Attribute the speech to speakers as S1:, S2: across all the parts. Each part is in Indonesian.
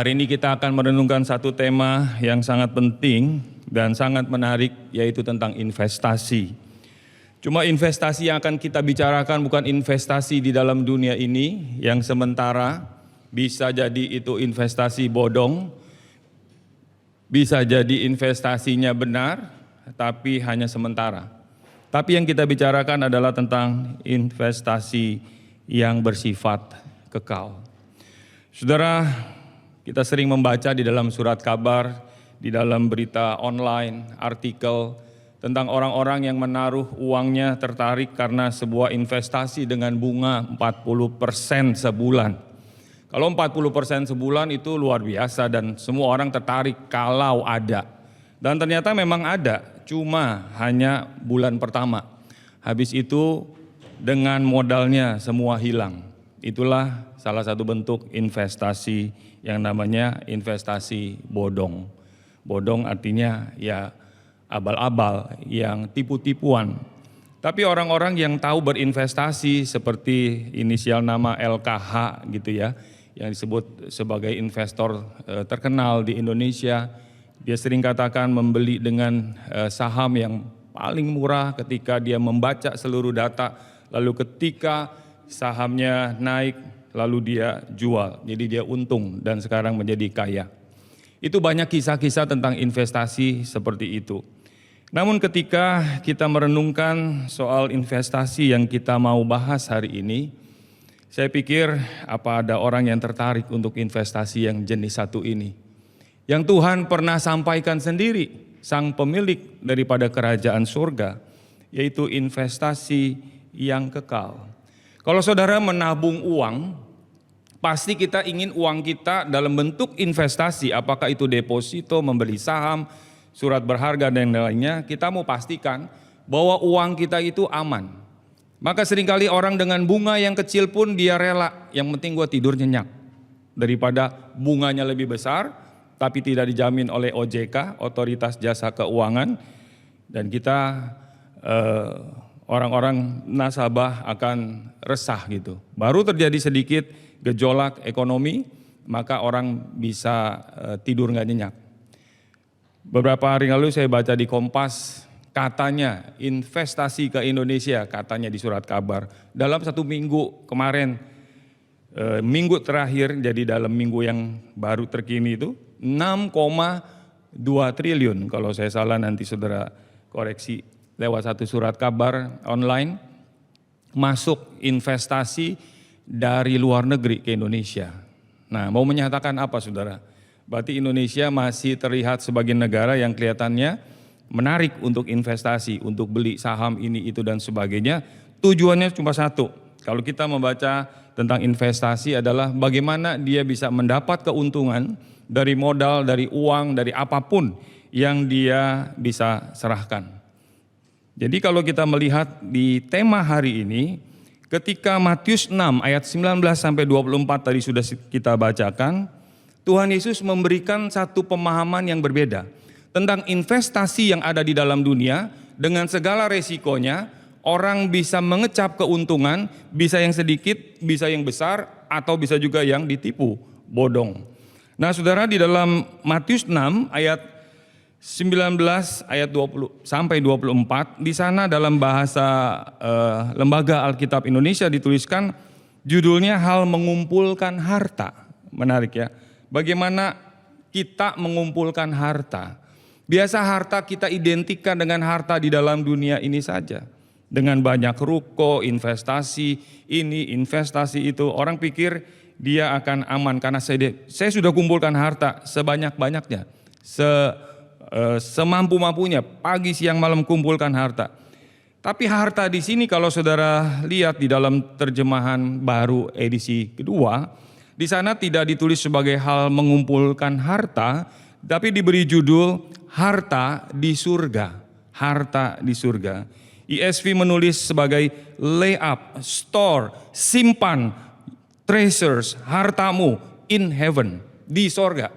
S1: Hari ini kita akan merenungkan satu tema yang sangat penting dan sangat menarik, yaitu tentang investasi. Cuma investasi yang akan kita bicarakan bukan investasi di dalam dunia ini yang sementara, bisa jadi itu investasi bodong, bisa jadi investasinya benar, tapi hanya sementara. Tapi yang kita bicarakan adalah tentang investasi yang bersifat kekal. Saudara, kita sering membaca di dalam surat kabar, di dalam berita online, artikel tentang orang-orang yang menaruh uangnya tertarik karena sebuah investasi dengan bunga 40% sebulan. Kalau 40% sebulan itu luar biasa dan semua orang tertarik kalau ada. Dan ternyata memang ada, cuma hanya bulan pertama. Habis itu dengan modalnya semua hilang. Itulah salah satu bentuk investasi yang namanya investasi bodong. Bodong artinya ya abal-abal, yang tipu-tipuan. Tapi orang-orang yang tahu berinvestasi seperti inisial nama LKH gitu ya, yang disebut sebagai investor terkenal di Indonesia, dia sering katakan membeli dengan saham yang paling murah ketika dia membaca seluruh data, lalu ketika sahamnya naik, lalu dia jual, jadi dia untung dan sekarang menjadi kaya. Itu banyak kisah-kisah tentang investasi seperti itu. Namun ketika kita merenungkan soal investasi yang kita mau bahas hari ini, saya pikir apa ada orang yang tertarik untuk investasi yang jenis satu ini. Yang Tuhan pernah sampaikan sendiri, sang pemilik daripada kerajaan surga, yaitu investasi yang kekal. Kalau saudara menabung uang, pasti kita ingin uang kita dalam bentuk investasi, apakah itu deposito, membeli saham, surat berharga dan lainnya, kita mau pastikan bahwa uang kita itu aman. Maka seringkali orang dengan bunga yang kecil pun dia rela, yang penting gua tidur nyenyak. Daripada bunganya lebih besar, tapi tidak dijamin oleh OJK, Otoritas Jasa Keuangan, dan kita orang-orang nasabah akan resah gitu. Baru terjadi sedikit gejolak ekonomi, maka orang bisa tidur nggak nyenyak. Beberapa hari lalu saya baca di Kompas, katanya investasi ke Indonesia, katanya di surat kabar, dalam 1 minggu kemarin, minggu terakhir, jadi dalam minggu yang baru terkini itu, 6,2 triliun, kalau saya salah nanti saudara koreksi lewat satu surat kabar online, masuk investasi dari luar negeri ke Indonesia. Nah, mau menyatakan apa saudara? Berarti Indonesia masih terlihat sebagai negara yang kelihatannya menarik untuk investasi, untuk beli saham ini, itu dan sebagainya. Tujuannya cuma satu, kalau kita membaca tentang investasi adalah bagaimana dia bisa mendapat keuntungan dari modal, dari uang, dari apapun yang dia bisa serahkan. Jadi kalau kita melihat di tema hari ini, ketika Matius 6 ayat 19 sampai 24 tadi sudah kita bacakan, Tuhan Yesus memberikan satu pemahaman yang berbeda tentang investasi yang ada di dalam dunia dengan segala resikonya. Orang bisa mengecap keuntungan, bisa yang sedikit, bisa yang besar, atau bisa juga yang ditipu, bodong. Nah saudara, di dalam Matius 6 ayat 19 ayat 20 sampai 24, di sana dalam bahasa Lembaga Alkitab Indonesia dituliskan judulnya hal mengumpulkan harta. Menarik ya. Bagaimana kita mengumpulkan harta? Biasa harta kita identikan dengan harta di dalam dunia ini saja. Dengan banyak ruko, investasi ini, investasi itu. Orang pikir dia akan aman karena saya sudah kumpulkan harta sebanyak-banyaknya. Semampu-mampunya, pagi siang malam kumpulkan harta. Tapi harta di sini kalau saudara lihat di dalam terjemahan baru edisi kedua, di sana tidak ditulis sebagai hal mengumpulkan harta, tapi diberi judul harta di surga. Harta di surga. ESV menulis sebagai lay up, store, simpan, treasures, hartamu in heaven, di sorga.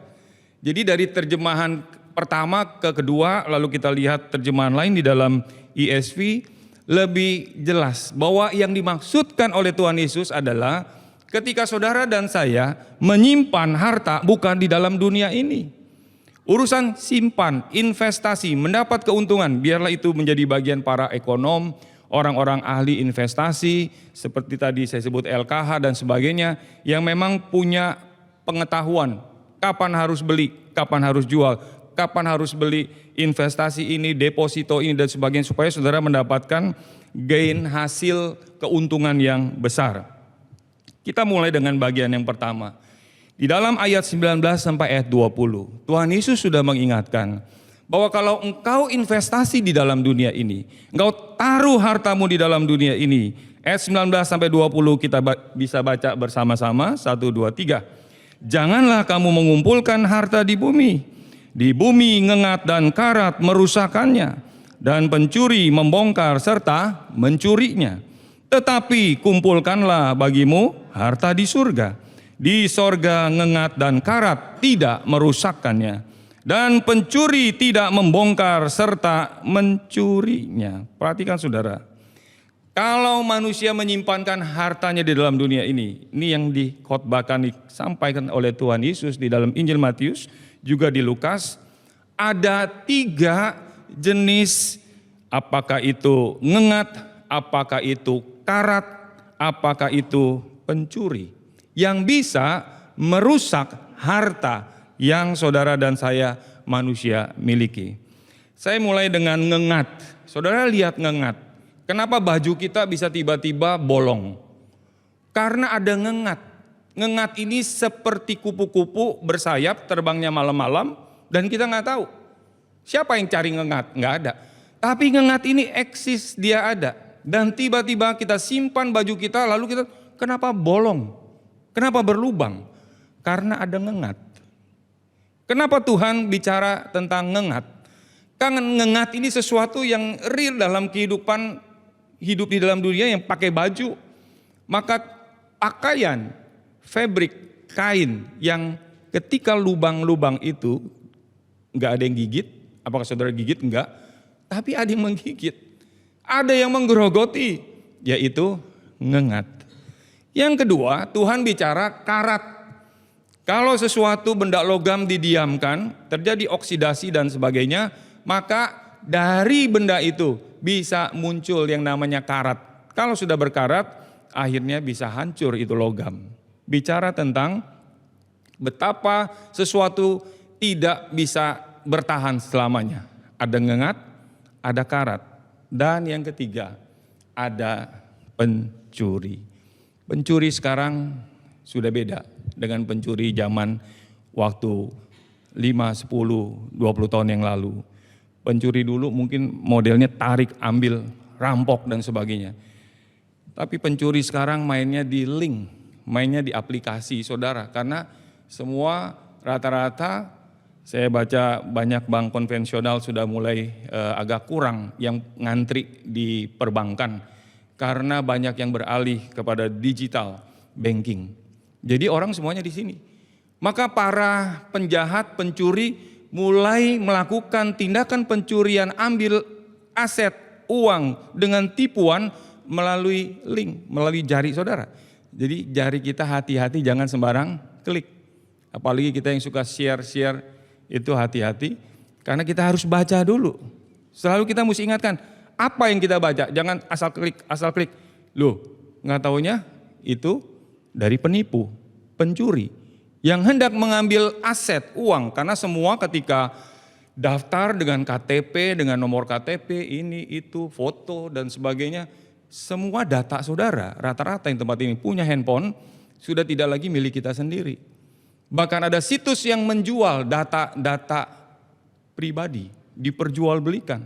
S1: Jadi dari terjemahan pertama ke kedua, lalu kita lihat terjemahan lain di dalam ESV, lebih jelas bahwa yang dimaksudkan oleh Tuhan Yesus adalah ketika saudara dan saya menyimpan harta bukan di dalam dunia ini. Urusan simpan, investasi, mendapat keuntungan, biarlah itu menjadi bagian para ekonom, orang-orang ahli investasi, seperti tadi saya sebut LKH dan sebagainya, yang memang punya pengetahuan kapan harus beli, kapan harus jual, kapan harus beli investasi ini, deposito ini dan sebagainya, supaya saudara mendapatkan gain hasil keuntungan yang besar. Kita mulai dengan bagian yang pertama. Di dalam ayat 19 sampai ayat 20, Tuhan Yesus sudah mengingatkan bahwa kalau engkau investasi di dalam dunia ini, engkau taruh hartamu di dalam dunia ini. Ayat 19 sampai 20 kita bisa baca bersama-sama, 1, 2, 3. Janganlah kamu mengumpulkan harta di bumi. Di bumi ngengat dan karat merusakannya, dan pencuri membongkar serta mencurinya. Tetapi kumpulkanlah bagimu harta di surga. Di sorga ngengat dan karat tidak merusakkannya, dan pencuri tidak membongkar serta mencurinya. Perhatikan saudara, kalau manusia menyimpankan hartanya di dalam dunia ini yang dikhotbahkan, disampaikan oleh Tuhan Yesus di dalam Injil Matius, juga di Lukas, ada 3 jenis, apakah itu ngengat, apakah itu karat, apakah itu pencuri, yang bisa merusak harta yang saudara dan saya manusia miliki. Saya mulai dengan ngengat. Saudara lihat ngengat. Kenapa baju kita bisa tiba-tiba bolong? Karena ada ngengat. Ngengat ini seperti kupu-kupu bersayap terbangnya malam-malam dan kita nggak tahu. Siapa yang cari ngengat? Nggak ada. Tapi ngengat ini eksis, dia ada. Dan tiba-tiba kita simpan baju kita, lalu kita, kenapa bolong? Kenapa berlubang? Karena ada ngengat. Kenapa Tuhan bicara tentang ngengat? Karena ngengat ini sesuatu yang real dalam kehidupan, hidup di dalam dunia yang pakai baju. Maka pakaian, fabric, kain yang ketika lubang-lubang itu nggak ada yang gigit. Apakah saudara gigit? Enggak. Tapi ada yang menggigit. Ada yang menggerogoti, yaitu ngengat. Yang kedua, Tuhan bicara karat. Kalau sesuatu benda logam didiamkan, terjadi oksidasi dan sebagainya, maka dari benda itu bisa muncul yang namanya karat. Kalau sudah berkarat, akhirnya bisa hancur itu logam. Bicara tentang betapa sesuatu tidak bisa bertahan selamanya. Ada ngengat, ada karat. Dan yang ketiga, ada pencuri. Pencuri sekarang sudah beda dengan pencuri zaman waktu 5, 10, 20 tahun yang lalu. Pencuri dulu mungkin modelnya tarik, ambil, rampok dan sebagainya. Tapi pencuri sekarang mainnya di link, mainnya di aplikasi saudara. Karena semua rata-rata saya baca banyak bank konvensional sudah mulai agak kurang yang ngantri di perbankan. Karena banyak yang beralih kepada digital banking. Jadi orang semuanya di sini. Maka para penjahat, pencuri mulai melakukan tindakan pencurian, ambil aset, uang dengan tipuan melalui link, melalui jari saudara. Jadi jari kita hati-hati jangan sembarang klik. Apalagi kita yang suka share-share itu hati-hati karena kita harus baca dulu. Selalu kita mesti ingatkan apa yang kita baca, jangan asal klik. Loh, nggak taunya itu dari penipu, pencuri yang hendak mengambil aset, uang, karena semua ketika daftar dengan KTP, dengan nomor KTP, ini, itu, foto, dan sebagainya, semua data saudara, rata-rata yang tempat ini punya handphone, sudah tidak lagi milik kita sendiri. Bahkan ada situs yang menjual data-data pribadi, diperjualbelikan.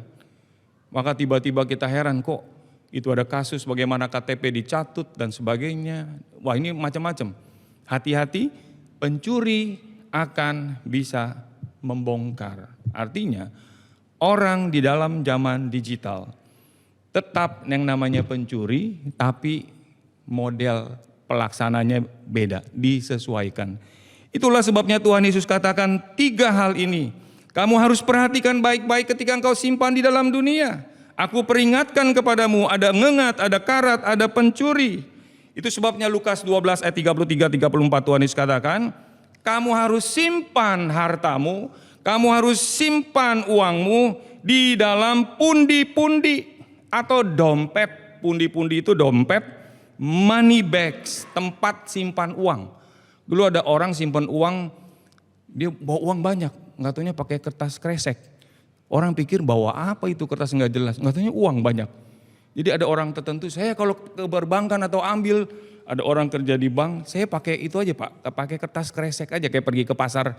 S1: Maka tiba-tiba kita heran, kok itu ada kasus bagaimana KTP dicatut dan sebagainya. Wah, ini macam-macam. Hati-hati, pencuri akan bisa membongkar. Artinya orang di dalam zaman digital tetap yang namanya pencuri, tapi model pelaksananya beda, disesuaikan. Itulah sebabnya Tuhan Yesus katakan 3 hal ini kamu harus perhatikan baik-baik ketika engkau simpan di dalam dunia. Aku peringatkan kepadamu, ada ngengat, ada karat, ada pencuri. Itu sebabnya Lukas 12 ayat 33-34 Tuhan Yesus katakan, kamu harus simpan hartamu, kamu harus simpan uangmu di dalam pundi-pundi atau dompet. Pundi-pundi itu dompet, money bags, tempat simpan uang. Dulu ada orang simpan uang, dia bawa uang banyak, nggak taunya pakai kertas kresek. Orang pikir bawa apa itu kertas nggak jelas, nggak taunya uang banyak. Jadi ada orang tertentu, saya kalau ke perbankan atau ambil, ada orang kerja di bank, saya pakai itu aja Pak, pakai kertas kresek aja, kayak pergi ke pasar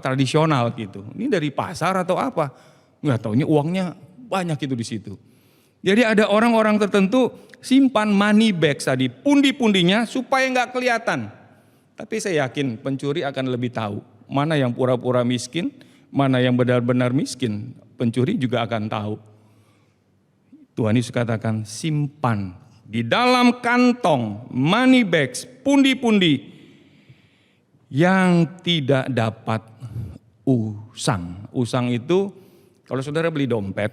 S1: tradisional gitu. Ini dari pasar atau apa? Nggak taunya uangnya banyak itu di situ. Jadi ada orang-orang tertentu simpan money bags tadi, pundi-pundinya supaya nggak kelihatan. Tapi saya yakin pencuri akan lebih tahu mana yang pura-pura miskin, mana yang benar-benar miskin. Pencuri juga akan tahu. Tuhan Yesus katakan simpan di dalam kantong, money bags, pundi-pundi yang tidak dapat usang. Usang itu kalau saudara beli dompet,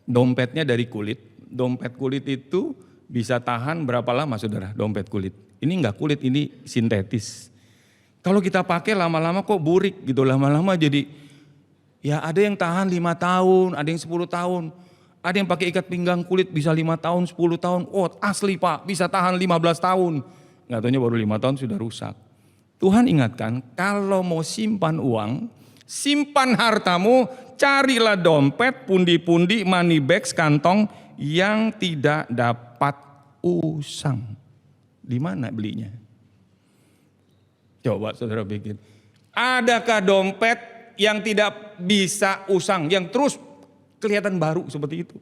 S1: dompetnya dari kulit. Dompet kulit itu bisa tahan berapa lama saudara dompet kulit. Ini enggak kulit, ini sintetis. Kalau kita pakai lama-lama kok burik gitu, lama-lama jadi ya ada yang tahan 5 tahun, ada yang 10 tahun. Ada yang pakai ikat pinggang kulit bisa 5 tahun, 10 tahun. Oh asli Pak, bisa tahan 15 tahun. Nggak taunya baru 5 tahun sudah rusak. Tuhan ingatkan, kalau mau simpan uang, simpan hartamu, carilah dompet, pundi-pundi, money bags, kantong yang tidak dapat usang. Di mana belinya? Coba saudara pikir. Adakah dompet yang tidak bisa usang, yang terus kelihatan baru seperti itu?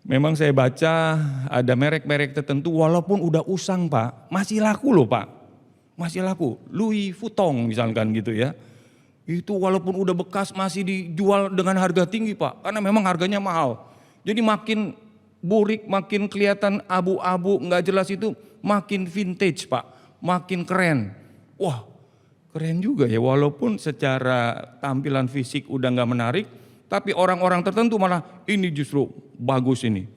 S1: Memang saya baca ada merek-merek tertentu walaupun udah usang Pak, masih laku loh Pak. Masih laku. Louis Vuitton misalkan gitu ya. Itu walaupun udah bekas masih dijual dengan harga tinggi Pak, karena memang harganya mahal. Jadi makin burik, makin kelihatan abu-abu, nggak jelas itu, makin vintage Pak, makin keren. Wah, keren juga ya, walaupun secara tampilan fisik udah nggak menarik, tapi orang-orang tertentu malah ini justru bagus ini.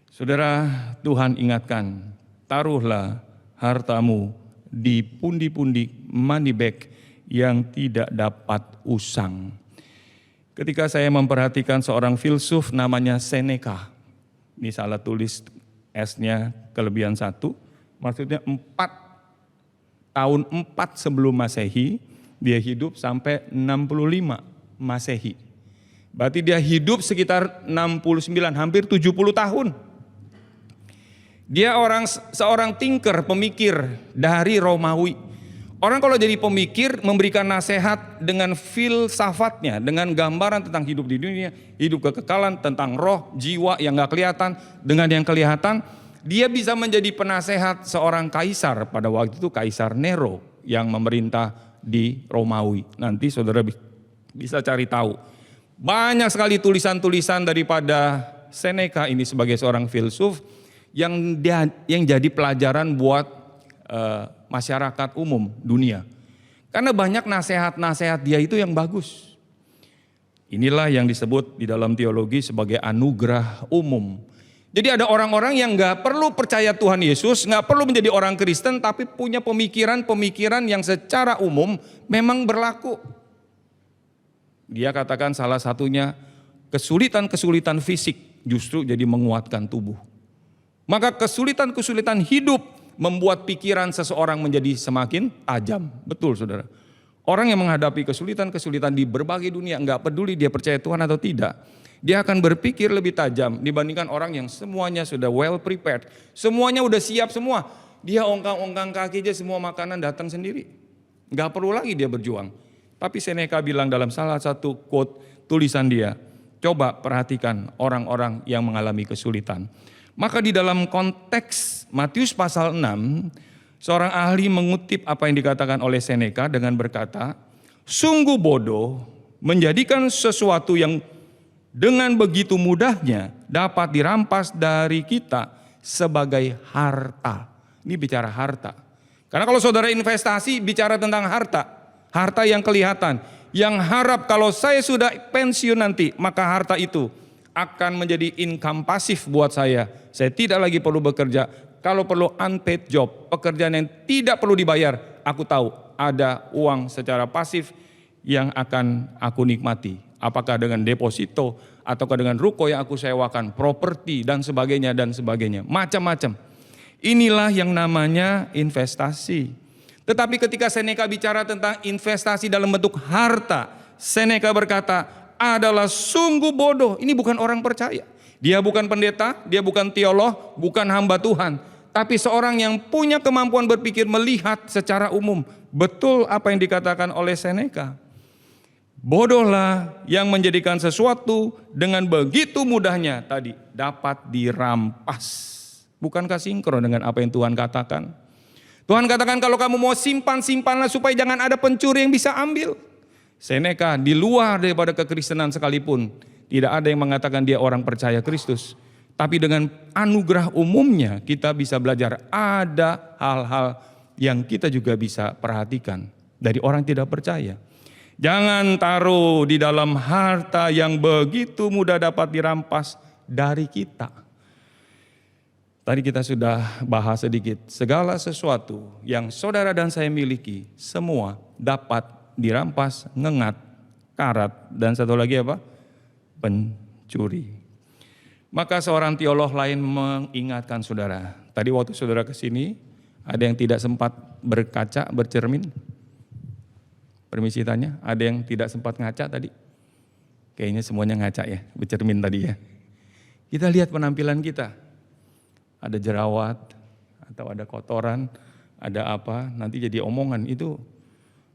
S1: Saudara, Tuhan ingatkan, taruhlah hartamu di pundi-pundi money bag yang tidak dapat usang. Ketika saya memperhatikan seorang filsuf namanya Seneca, ini salah tulis S-nya kelebihan 1, maksudnya 4 sebelum Masehi, dia hidup sampai 65 Masehi. Berarti dia hidup sekitar 69, hampir 70 tahun. Dia seorang thinker, pemikir dari Romawi. Orang kalau jadi pemikir memberikan nasihat dengan filsafatnya, dengan gambaran tentang hidup di dunia, hidup kekekalan, tentang roh, jiwa yang gak kelihatan, dengan yang kelihatan. Dia bisa menjadi penasehat seorang kaisar, pada waktu itu Kaisar Nero yang memerintah di Romawi. Nanti saudara bisa cari tahu. Banyak sekali tulisan-tulisan daripada Seneca ini sebagai seorang filsuf yang jadi pelajaran buat masyarakat umum dunia. Karena banyak nasihat-nasihat dia itu yang bagus. Inilah yang disebut di dalam teologi sebagai anugerah umum. Jadi ada orang-orang yang gak perlu percaya Tuhan Yesus, gak perlu menjadi orang Kristen, tapi punya pemikiran-pemikiran yang secara umum memang berlaku. Dia katakan salah satunya kesulitan-kesulitan fisik justru jadi menguatkan tubuh. Maka kesulitan-kesulitan hidup membuat pikiran seseorang menjadi semakin tajam. Betul saudara. Orang yang menghadapi kesulitan-kesulitan di berbagai dunia, enggak peduli dia percaya Tuhan atau tidak, dia akan berpikir lebih tajam dibandingkan orang yang semuanya sudah well prepared. Semuanya udah siap semua. Dia ongkang-ongkang kaki aja semua makanan datang sendiri. Enggak perlu lagi dia berjuang. Tapi Seneca bilang dalam salah satu quote tulisan dia, coba perhatikan orang-orang yang mengalami kesulitan. Maka di dalam konteks Matius pasal 6, seorang ahli mengutip apa yang dikatakan oleh Seneca dengan berkata, sungguh bodoh menjadikan sesuatu yang dengan begitu mudahnya dapat dirampas dari kita sebagai harta. Ini bicara harta. Karena kalau saudara investasi bicara tentang harta. Harta yang kelihatan, yang harap kalau saya sudah pensiun nanti, maka harta itu akan menjadi income pasif buat saya. Saya tidak lagi perlu bekerja. Kalau perlu unpaid job, pekerjaan yang tidak perlu dibayar, aku tahu ada uang secara pasif yang akan aku nikmati. Apakah dengan deposito, ataukah dengan ruko yang aku sewakan, properti dan sebagainya dan sebagainya. Macam-macam. Inilah yang namanya investasi. Tetapi ketika Seneca bicara tentang investasi dalam bentuk harta, Seneca berkata, adalah sungguh bodoh. Ini bukan orang percaya. Dia bukan pendeta, dia bukan teolog, bukan hamba Tuhan. Tapi seorang yang punya kemampuan berpikir melihat secara umum. Betul apa yang dikatakan oleh Seneca. Bodohlah yang menjadikan sesuatu dengan begitu mudahnya tadi dapat dirampas. Bukankah sinkron dengan apa yang Tuhan katakan? Tuhan katakan kalau kamu mau simpanlah supaya jangan ada pencuri yang bisa ambil. Seneca di luar daripada kekristenan sekalipun tidak ada yang mengatakan dia orang percaya Kristus. Tapi dengan anugerah umumnya kita bisa belajar ada hal-hal yang kita juga bisa perhatikan dari orang tidak percaya. Jangan taruh di dalam harta yang begitu mudah dapat dirampas dari kita. Tadi kita sudah bahas sedikit, segala sesuatu yang saudara dan saya miliki semua dapat dirampas, ngengat, karat, dan satu lagi apa? Pencuri. Maka seorang teolog lain mengingatkan saudara. Tadi waktu saudara ke sini, ada yang tidak sempat berkaca, bercermin? Permisi tanya, ada yang tidak sempat ngaca tadi? Kayaknya semuanya ngaca ya, bercermin tadi ya. Kita lihat penampilan kita. Ada jerawat, atau ada kotoran, ada apa, nanti jadi omongan itu.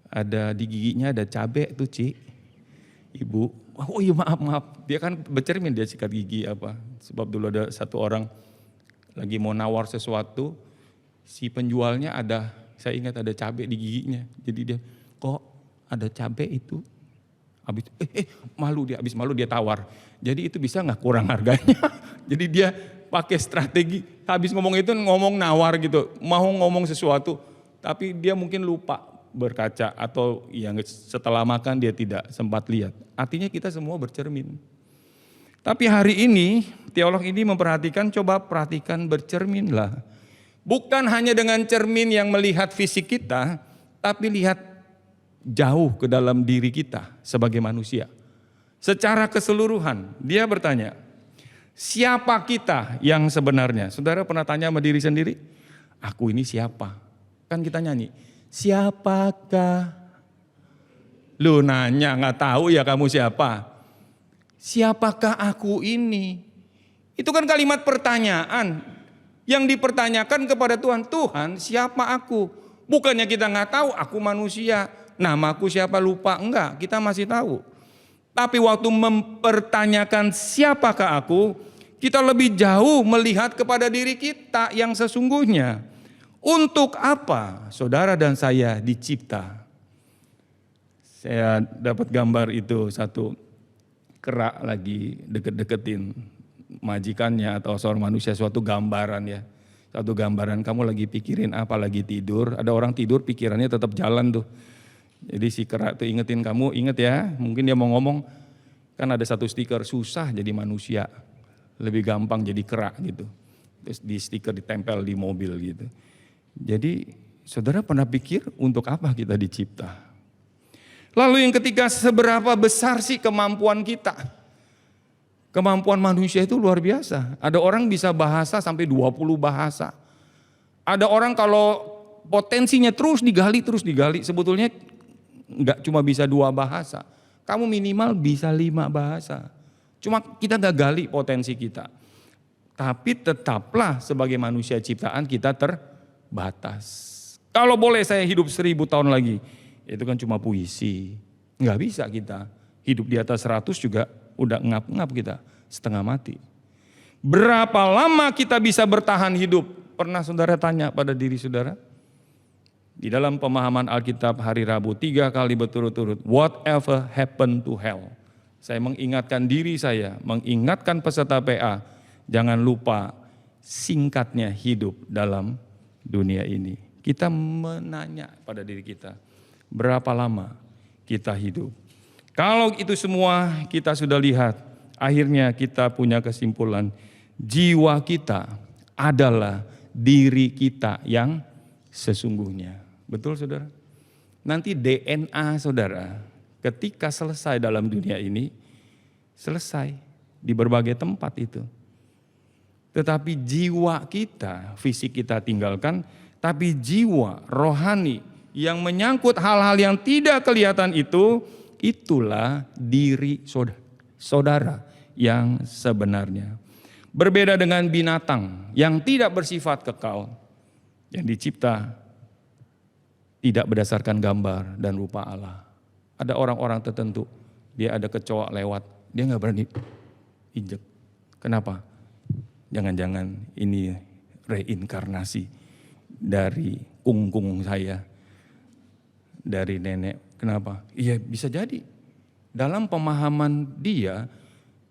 S1: Ada di giginya ada cabai tuh Ci, ibu. Oh iya maaf, dia kan bercermin dia sikat gigi apa. Sebab dulu ada satu orang lagi mau nawar sesuatu, si penjualnya ada, saya ingat ada cabai di giginya. Jadi dia, kok ada cabai itu? Habis habis malu dia tawar. Jadi itu bisa nggak kurang harganya? Jadi dia pakai strategi, habis ngomong itu ngomong nawar gitu, mau ngomong sesuatu, tapi dia mungkin lupa berkaca atau yang setelah makan dia tidak sempat lihat. Artinya kita semua bercermin. Tapi hari ini teolog ini memperhatikan, coba perhatikan bercerminlah. Bukan hanya dengan cermin yang melihat fisik kita, tapi lihat jauh ke dalam diri kita sebagai manusia. Secara keseluruhan, dia bertanya, siapa kita yang sebenarnya? Saudara pernah tanya sama diri sendiri, aku ini siapa? Kan kita nyanyi, siapakah? Lu nanya gak tahu ya kamu siapa? Siapakah aku ini? Itu kan kalimat pertanyaan yang dipertanyakan kepada Tuhan. Tuhan siapa aku? Bukannya kita gak tahu aku manusia. Namaku siapa lupa, enggak, kita masih tahu. Tapi waktu mempertanyakan siapakah aku, kita lebih jauh melihat kepada diri kita yang sesungguhnya. Untuk apa saudara dan saya dicipta? Saya dapat gambar itu, satu kerak lagi deket-deketin majikannya atau seorang manusia, suatu gambaran ya. Satu gambaran kamu lagi pikirin apa, lagi tidur, ada orang tidur pikirannya tetap jalan tuh. Jadi si kerak itu ingetin kamu, inget ya, mungkin dia mau ngomong, kan ada satu stiker, susah jadi manusia, lebih gampang jadi kerak gitu. Terus di stiker ditempel di mobil gitu. Jadi saudara pernah pikir untuk apa kita dicipta? Lalu yang ketiga, seberapa besar sih kemampuan kita? Kemampuan manusia itu luar biasa. Ada orang bisa bahasa sampai 20 bahasa. Ada orang kalau potensinya terus digali, sebetulnya enggak cuma bisa 2 bahasa. Kamu minimal bisa 5 bahasa. Cuma kita gak gali potensi kita. Tapi tetaplah sebagai manusia ciptaan kita terbatas. Kalau boleh saya hidup 1000 tahun lagi, itu kan cuma puisi. Gak bisa kita. Hidup di atas 100 juga udah ngap-ngap kita, setengah mati. Berapa lama kita bisa bertahan hidup? Pernah saudara tanya pada diri saudara? Di dalam pemahaman Alkitab hari Rabu 3 kali berturut-turut, whatever happened to hell. Saya mengingatkan diri saya, mengingatkan peserta PA, jangan lupa singkatnya hidup dalam dunia ini. Kita menanya pada diri kita, berapa lama kita hidup? Kalau itu semua kita sudah lihat, akhirnya kita punya kesimpulan, jiwa kita adalah diri kita yang sesungguhnya. Betul saudara? Nanti DNA saudara ketika selesai dalam dunia ini, selesai di berbagai tempat itu. Tetapi jiwa kita, fisik kita tinggalkan, tapi jiwa rohani yang menyangkut hal-hal yang tidak kelihatan itu, itulah diri saudara yang sebenarnya. Berbeda dengan binatang yang tidak bersifat kekal, yang dicipta tidak berdasarkan gambar dan rupa Allah. Ada orang-orang tertentu, dia ada kecoa lewat, dia nggak berani injek. Kenapa? Jangan-jangan ini reinkarnasi dari kungkung saya, dari nenek. Kenapa? Iya bisa jadi. Dalam pemahaman dia,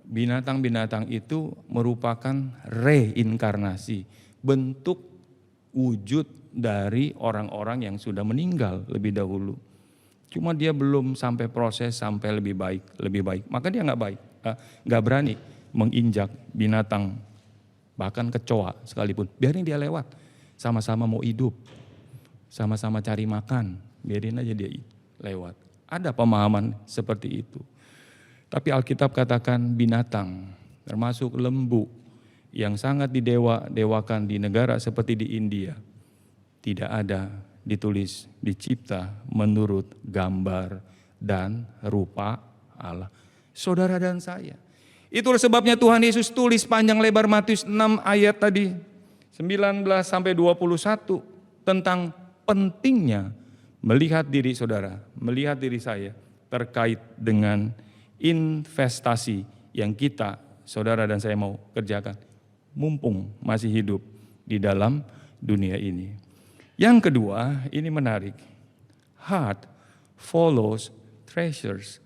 S1: binatang-binatang itu merupakan reinkarnasi, bentuk wujud dari orang-orang yang sudah meninggal lebih dahulu. Cuma dia belum sampai proses sampai lebih baik. Maka dia nggak berani menginjak binatang, bahkan kecoa sekalipun. Biarin dia lewat, sama-sama mau hidup, sama-sama cari makan, biarin aja dia lewat. Ada pemahaman seperti itu. Tapi Alkitab katakan binatang, termasuk lembu yang sangat didewakan di negara seperti di India, tidak ada ditulis dicipta menurut gambar dan rupa Allah. Saudara dan saya. Itulah sebabnya Tuhan Yesus tulis panjang lebar Matius 6 ayat tadi 19 sampai 21 tentang pentingnya melihat diri saudara, melihat diri saya terkait dengan investasi yang kita, saudara dan saya mau kerjakan mumpung masih hidup di dalam dunia ini. Yang kedua, ini menarik. Heart follows treasures.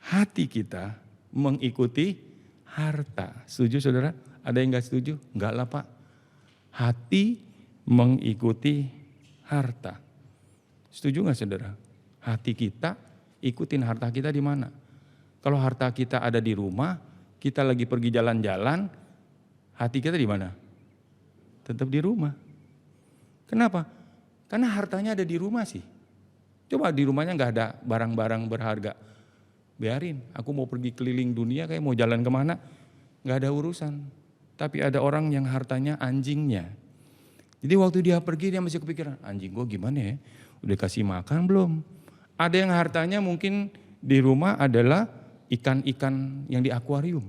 S1: Hati kita mengikuti harta. Setuju saudara? Ada yang enggak setuju? Enggak lah Pak. Hati mengikuti harta. Setuju enggak saudara? Hati kita ikutin harta kita di mana? Kalau harta kita ada di rumah, kita lagi pergi jalan-jalan, hati kita di mana? Tetap di rumah. Kenapa? Karena hartanya ada di rumah sih. Coba di rumahnya nggak ada barang-barang berharga. Biarin, aku mau pergi keliling dunia, kayak mau jalan kemana, nggak ada urusan. Tapi ada orang yang hartanya anjingnya. Jadi waktu dia pergi dia masih kepikiran, anjing gue gimana ya? Udah kasih makan belum? Ada yang hartanya mungkin di rumah adalah ikan-ikan yang di akuarium.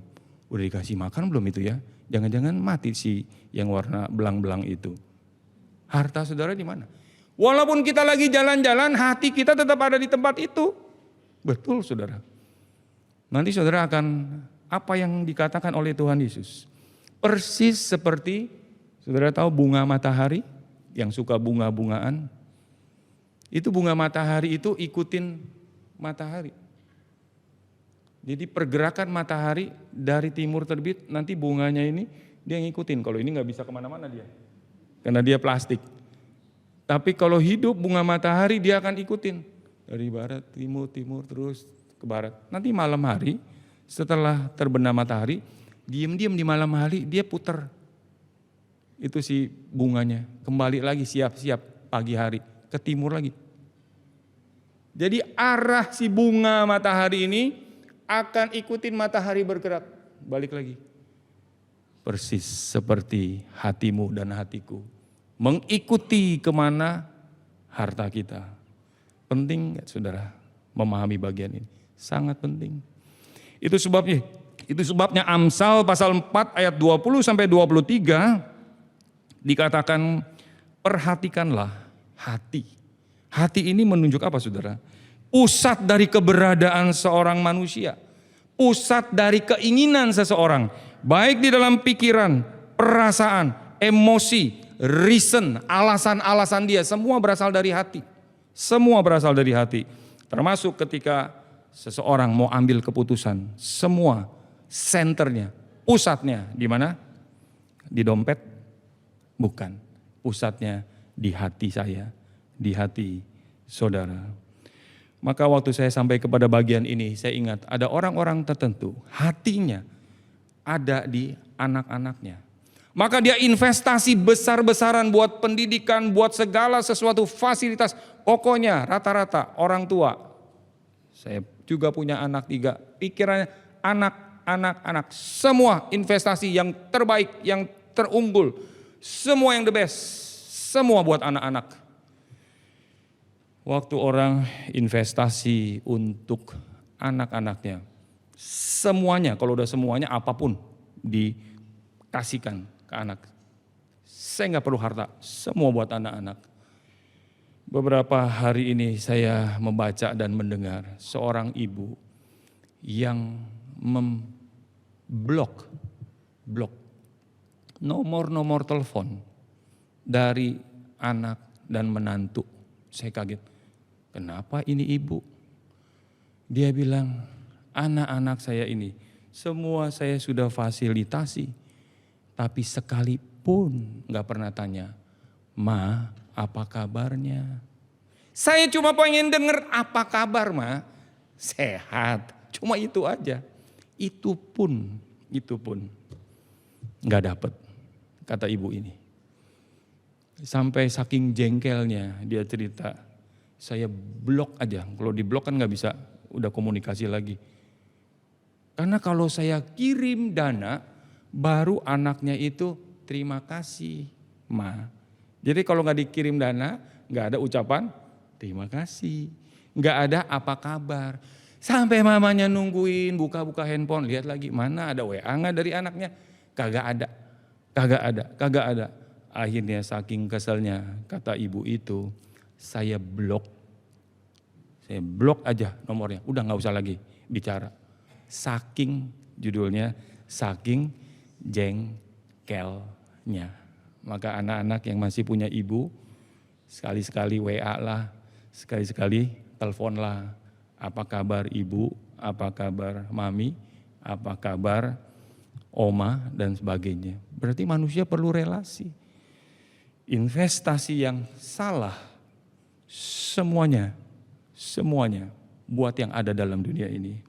S1: Udah dikasih makan belum itu ya? Jangan-jangan mati si yang warna belang-belang itu. Harta saudara di mana? Walaupun kita lagi jalan-jalan, hati kita tetap ada di tempat itu. Betul saudara. Nanti saudara akan apa yang dikatakan oleh Tuhan Yesus. Persis seperti saudara tahu bunga matahari yang suka bunga-bungaan. Itu bunga matahari itu ikutin matahari. Jadi pergerakan matahari dari timur terbit, nanti bunganya ini dia ngikutin. Kalau ini nggak bisa kemana-mana dia, karena dia plastik. Tapi kalau hidup bunga matahari dia akan ikutin. Dari barat, timur, terus ke barat. Nanti malam hari setelah terbenam matahari, diam-diam di malam hari dia putar. Itu si bunganya, kembali lagi siap-siap pagi hari, ke timur lagi. Jadi arah si bunga matahari ini akan ikutin matahari bergerak, balik lagi. Persis seperti hatimu dan hatiku. Mengikuti kemana harta kita. Penting nggak saudara memahami bagian ini? Sangat penting. Itu sebabnya Amsal pasal 4 ayat 20 sampai 23 dikatakan perhatikanlah hati. Hati ini menunjuk apa saudara? Pusat dari keberadaan seorang manusia. Pusat dari keinginan seseorang. Baik di dalam pikiran, perasaan, emosi, reason, alasan-alasan dia. Semua berasal dari hati. Semua berasal dari hati. Termasuk ketika seseorang mau ambil keputusan. Semua senternya, pusatnya di mana? Di dompet? Bukan. Pusatnya di hati saya, di hati saudara. Maka waktu saya sampai kepada bagian ini, saya ingat ada orang-orang tertentu hatinya ada di anak-anaknya. Maka dia investasi besar-besaran buat pendidikan, buat segala sesuatu fasilitas. Pokoknya rata-rata orang tua. Saya juga punya anak 3. Pikirannya anak. Semua investasi yang terbaik, yang terunggul. Semua yang the best. Semua buat anak-anak. Waktu orang investasi untuk anak-anaknya. Semuanya, kalau udah semuanya apapun dikasihkan ke anak. Saya nggak perlu harta, semua buat anak-anak. Beberapa hari ini saya membaca dan mendengar seorang ibu yang memblok nomor-nomor telepon dari anak dan menantu. Saya kaget, kenapa ini ibu? Dia bilang, anak-anak saya ini semua saya sudah fasilitasi. Tapi sekalipun gak pernah tanya, Ma, apa kabarnya? Saya cuma pengen denger apa kabar, Ma? Sehat, cuma itu aja. Itu pun gak dapet, kata ibu ini. Sampai saking jengkelnya dia cerita, saya blok aja. Kalau di blok kan gak bisa, udah komunikasi lagi. Karena kalau saya kirim dana, baru anaknya itu terima kasih, Ma. Jadi kalau nggak dikirim dana, nggak ada ucapan terima kasih, nggak ada apa kabar. Sampai mamanya nungguin buka-buka handphone, lihat lagi mana ada WA nggak dari anaknya, kagak ada. Akhirnya saking keselnya kata ibu itu, saya blok aja nomornya, udah nggak usah lagi bicara. Saking jengkelnya. Maka anak-anak yang masih punya ibu, sekali-sekali WA lah, sekali-sekali telepon lah. Apa kabar ibu, apa kabar mami, apa kabar oma dan sebagainya. Berarti manusia perlu relasi. Investasi yang salah, semuanya buat yang ada dalam dunia ini.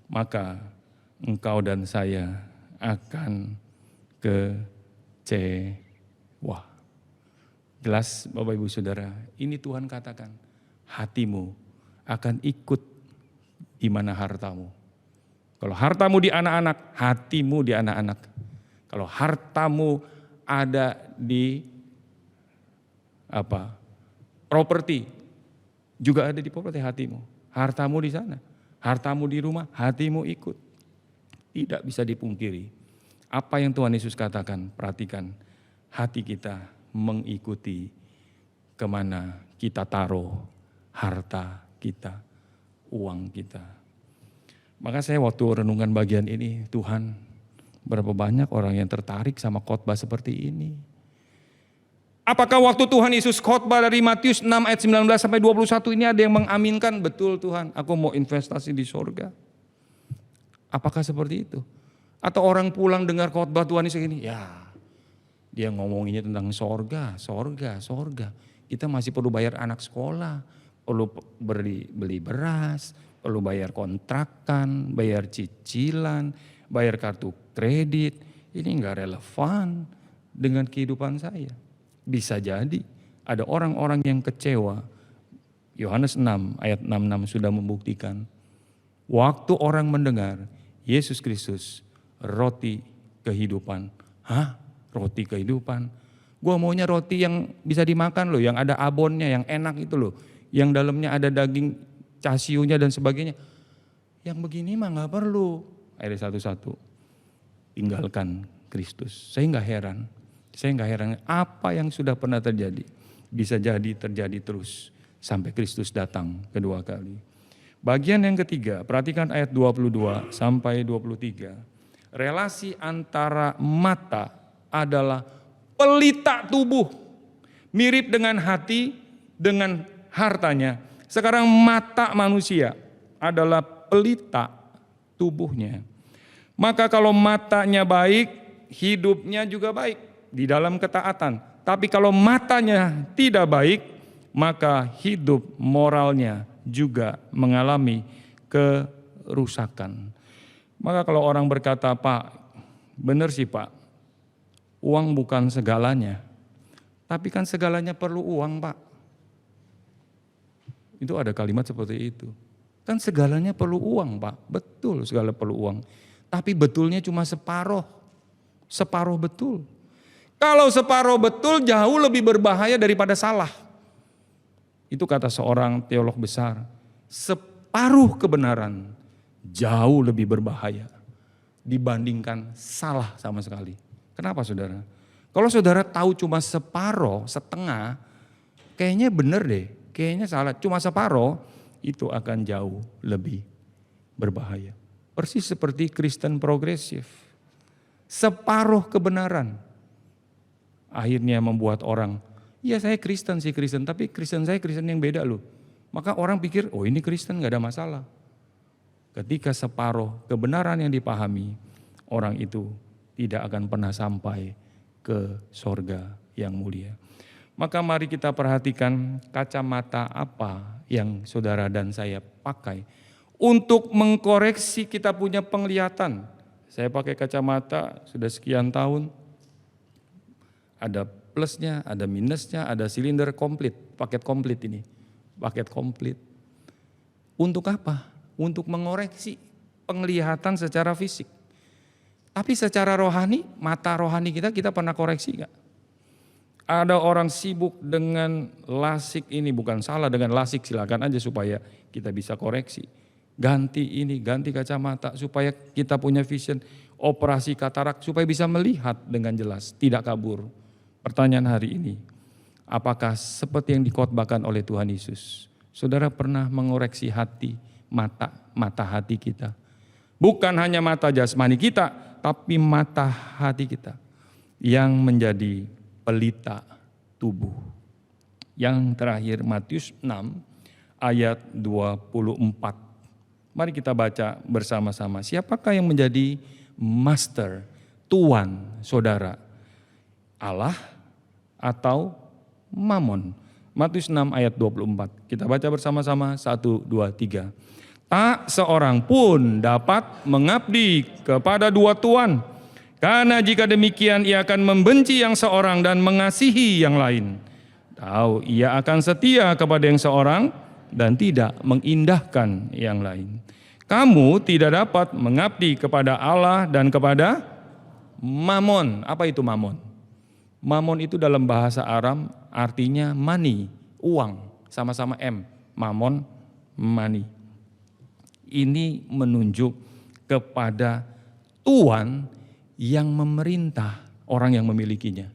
S1: Maka engkau dan saya akan kecewa. Jelas Bapak Ibu Saudara, ini Tuhan katakan, hatimu akan ikut di mana hartamu. Kalau hartamu di anak-anak, hatimu di anak-anak. Kalau hartamu ada di properti, juga ada di properti hatimu. Hartamu di sana, hartamu di rumah, hatimu ikut. Tidak bisa dipungkiri. Apa yang Tuhan Yesus katakan, perhatikan. Hati kita mengikuti kemana kita taruh harta kita, uang kita. Maka saya waktu renungan bagian ini, Tuhan, berapa banyak orang yang tertarik sama khotbah seperti ini. Apakah waktu Tuhan Yesus khotbah dari Matius 6 ayat 19 sampai 21 ini ada yang mengaminkan, betul Tuhan, aku mau investasi di sorga. Apakah seperti itu? Atau orang pulang dengar khotbah Tuhan Yesus ini, ya dia ngomonginnya tentang sorga. Kita masih perlu bayar anak sekolah, perlu beli beras, perlu bayar kontrakan, bayar cicilan, bayar kartu kredit. Ini enggak relevan dengan kehidupan saya. Bisa jadi ada orang-orang yang kecewa. Yohanes 6 ayat 66 sudah membuktikan. Waktu orang mendengar Yesus Kristus roti kehidupan. Hah? Roti kehidupan? Gua maunya roti yang bisa dimakan loh, yang ada abonnya, yang enak itu loh. Yang dalamnya ada daging casiunya dan sebagainya. Yang begini mah gak perlu. Ayat 1:1. Tinggalkan Kristus. Saya gak heran apa yang sudah pernah terjadi. Bisa jadi terjadi terus sampai Kristus datang kedua kali. Bagian yang ketiga, perhatikan ayat 22 sampai 23. Relasi antara mata adalah pelita tubuh. Mirip dengan hati, dengan hartanya. Sekarang mata manusia adalah pelita tubuhnya. Maka kalau matanya baik, hidupnya juga baik di dalam ketaatan. Tapi kalau matanya tidak baik, maka hidup moralnya juga mengalami kerusakan. Maka kalau orang berkata, Pak, benar sih Pak, uang bukan segalanya. Tapi kan segalanya perlu uang Pak. Itu ada kalimat seperti itu. Kan segalanya perlu uang Pak, betul segala perlu uang. Tapi betulnya cuma separuh, separuh betul. Kalau separuh betul jauh lebih berbahaya daripada salah. Itu kata seorang teolog besar, separuh kebenaran jauh lebih berbahaya dibandingkan salah sama sekali. Kenapa saudara? Kalau saudara tahu cuma separuh, setengah, kayaknya benar deh, kayaknya salah. Cuma separuh, itu akan jauh lebih berbahaya. Persis seperti Kristen progresif. Separuh kebenaran akhirnya membuat orang, ya saya Kristen sih Kristen, tapi Kristen saya Kristen yang beda loh. Maka orang pikir, oh ini Kristen gak ada masalah. Ketika separuh kebenaran yang dipahami, orang itu tidak akan pernah sampai ke sorga yang mulia. Maka mari kita perhatikan kacamata apa yang saudara dan saya pakai untuk mengkoreksi kita punya penglihatan. Saya pakai kacamata sudah sekian tahun, ada plusnya, ada minusnya, ada silinder komplit, paket komplit ini. Paket komplit. Untuk apa? Untuk mengoreksi penglihatan secara fisik. Tapi secara rohani, mata rohani kita pernah koreksi gak? Ada orang sibuk dengan lasik ini, bukan salah dengan lasik, silakan aja supaya kita bisa koreksi. Ganti ini, ganti kacamata supaya kita punya vision, operasi katarak supaya bisa melihat dengan jelas, tidak kabur. Pertanyaan hari ini, apakah seperti yang dikhotbahkan oleh Tuhan Yesus, saudara pernah mengoreksi hati, mata hati kita? Bukan hanya mata jasmani kita, tapi mata hati kita yang menjadi pelita tubuh. Yang terakhir Matius 6 ayat 24. Mari kita baca bersama-sama. Siapakah yang menjadi master, tuan saudara? Allah atau Mamon? Matius 6 ayat 24. Kita baca bersama-sama 1, 2, 3. Tak seorang pun dapat mengabdi kepada dua tuan. Karena jika demikian ia akan membenci yang seorang dan mengasihi yang lain. Tahu ia akan setia kepada yang seorang dan tidak mengindahkan yang lain. Kamu tidak dapat mengabdi kepada Allah dan kepada Mamon. Apa itu Mamon? Mamon itu dalam bahasa Aram artinya money, uang, sama-sama M. Mamon, money. Ini menunjuk kepada tuan yang memerintah orang yang memilikinya.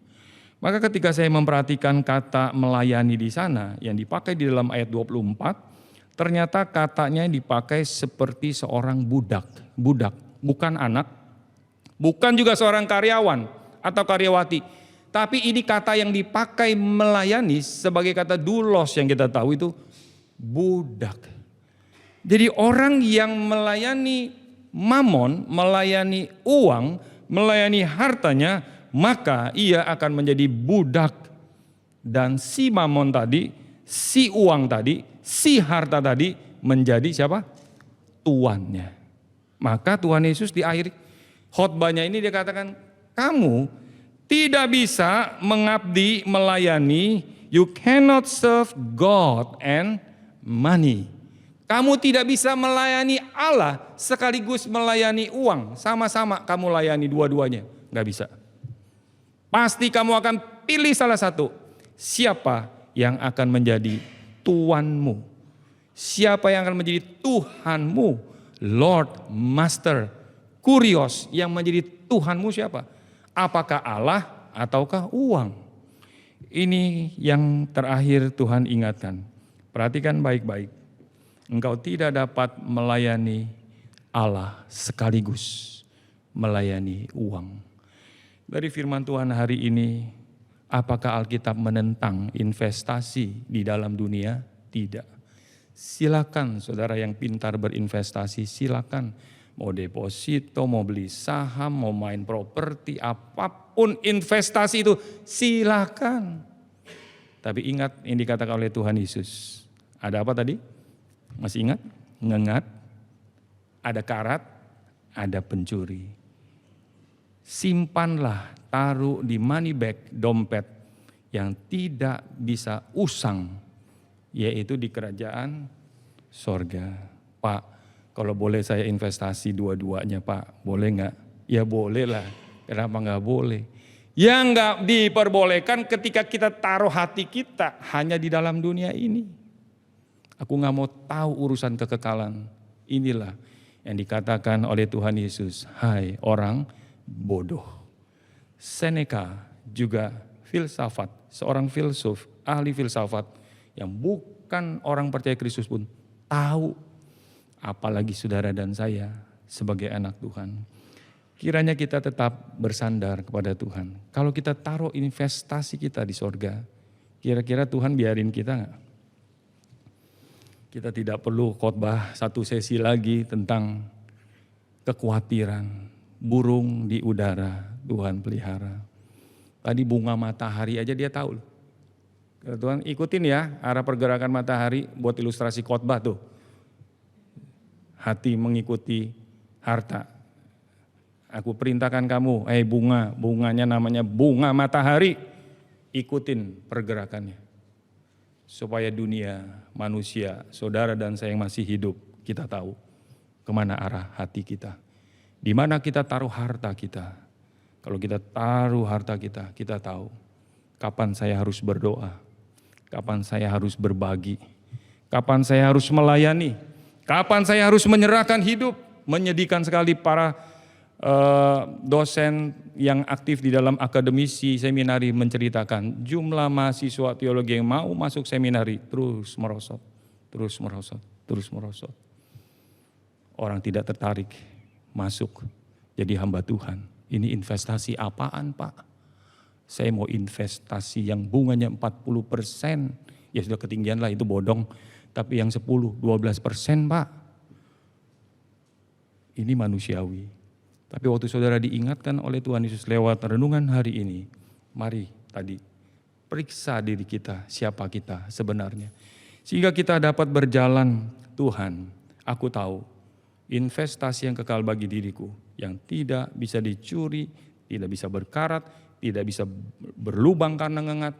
S1: Maka ketika saya memperhatikan kata melayani di sana yang dipakai di dalam ayat 24, ternyata katanya dipakai seperti seorang budak. Budak, bukan anak, bukan juga seorang karyawan atau karyawati. Tapi ini kata yang dipakai melayani sebagai kata doulos yang kita tahu itu budak. Jadi orang yang melayani mamon, melayani uang, melayani hartanya, maka ia akan menjadi budak. Dan si mamon tadi, si uang tadi, si harta tadi menjadi siapa? Tuannya. Maka Tuhan Yesus di akhir khotbahnya ini dia katakan, kamu tidak bisa mengabdi, melayani, you cannot serve God and money. Kamu tidak bisa melayani Allah sekaligus melayani uang. Sama-sama kamu layani dua-duanya. Gak bisa. Pasti kamu akan pilih salah satu. Siapa yang akan menjadi tuanmu? Siapa yang akan menjadi Tuhanmu? Lord, Master, Kurios yang menjadi Tuhanmu siapa? Apakah Allah ataukah uang? Ini yang terakhir Tuhan ingatkan. Perhatikan baik-baik. Engkau tidak dapat melayani Allah sekaligus melayani uang. Dari firman Tuhan hari ini, apakah Alkitab menentang investasi di dalam dunia? Tidak. Silakan saudara yang pintar berinvestasi, silakan. Mau deposito, mau beli saham, mau main properti, apapun investasi itu silakan. Tapi ingat yang dikatakan oleh Tuhan Yesus. Ada apa tadi? Masih ingat? Ngengat, ada karat, ada pencuri. simpanlah, taruh di money bag, dompet yang tidak bisa usang, yaitu di kerajaan sorga. Pak, kalau boleh saya investasi dua-duanya Pak, boleh nggak? Ya boleh lah, kenapa nggak boleh? Yang nggak diperbolehkan ketika kita taruh hati kita hanya di dalam dunia ini. Aku nggak mau tahu urusan kekekalan. Inilah yang dikatakan oleh Tuhan Yesus, hai orang bodoh. Seneca juga filsafat, seorang filsuf, ahli filsafat yang bukan orang percaya Kristus pun tahu, apalagi saudara dan saya sebagai anak Tuhan. Kiranya kita tetap bersandar kepada Tuhan. Kalau kita taruh investasi kita di sorga, kira-kira Tuhan biarin kita nggak? Kita tidak perlu khotbah satu sesi lagi tentang kekhawatiran burung di udara Tuhan pelihara. Tadi bunga matahari aja dia tahu. Tuhan ikutin ya arah pergerakan matahari buat ilustrasi khotbah tuh. Hati mengikuti harta. Aku perintahkan kamu, bunganya namanya bunga matahari. Ikutin pergerakannya. Supaya dunia, manusia, saudara dan saya yang masih hidup, kita tahu kemana arah hati kita. Di mana kita taruh harta kita. Kalau kita taruh harta kita, kita tahu kapan saya harus berdoa, kapan saya harus berbagi, kapan saya harus melayani, kapan saya harus menyerahkan hidup. Menyedihkan sekali para dosen yang aktif di dalam akademisi seminari menceritakan jumlah mahasiswa teologi yang mau masuk seminari terus merosot. Orang tidak tertarik masuk jadi hamba Tuhan. Ini investasi apaan Pak? Saya mau investasi yang bunganya 40%, ya sudah ketinggian lah itu bodong. Tapi yang 10-12% Pak, ini manusiawi. Tapi waktu saudara diingatkan oleh Tuhan Yesus lewat renungan hari ini, mari tadi periksa diri kita, siapa kita sebenarnya. Sehingga kita dapat berjalan, Tuhan, aku tahu investasi yang kekal bagi diriku, yang tidak bisa dicuri, tidak bisa berkarat, tidak bisa berlubang karena ngengat,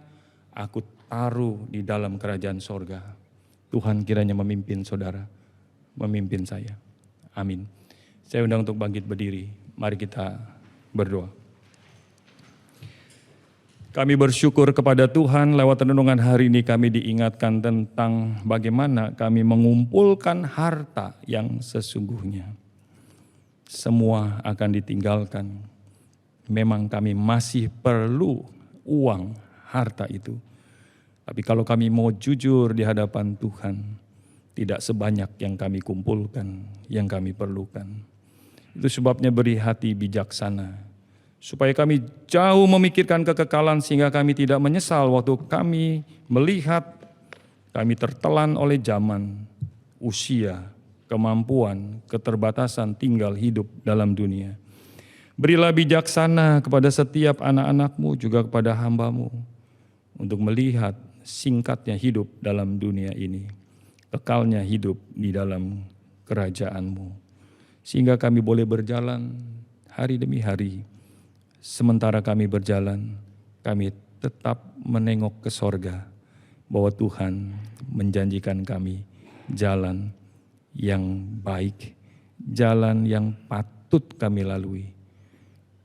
S1: aku taruh di dalam kerajaan sorga. Tuhan kiranya memimpin saudara, memimpin saya. Amin. Saya undang untuk bangkit berdiri. Mari kita berdoa. Kami bersyukur kepada Tuhan lewat renungan hari ini kami diingatkan tentang bagaimana kami mengumpulkan harta yang sesungguhnya. Semua akan ditinggalkan. Memang kami masih perlu uang, harta itu. Tapi kalau kami mau jujur di hadapan Tuhan, tidak sebanyak yang kami kumpulkan, yang kami perlukan. Itu sebabnya beri hati bijaksana, supaya kami jauh memikirkan kekekalan sehingga kami tidak menyesal waktu kami melihat kami tertelan oleh zaman, usia, kemampuan, keterbatasan tinggal hidup dalam dunia. Berilah bijaksana kepada setiap anak-anak-Mu juga kepada hamba-Mu untuk melihat singkatnya hidup dalam dunia ini, kekalnya hidup di dalam kerajaan-Mu. Sehingga kami boleh berjalan hari demi hari. Sementara kami berjalan, kami tetap menengok ke sorga, bahwa Tuhan menjanjikan kami jalan yang baik, jalan yang patut kami lalui.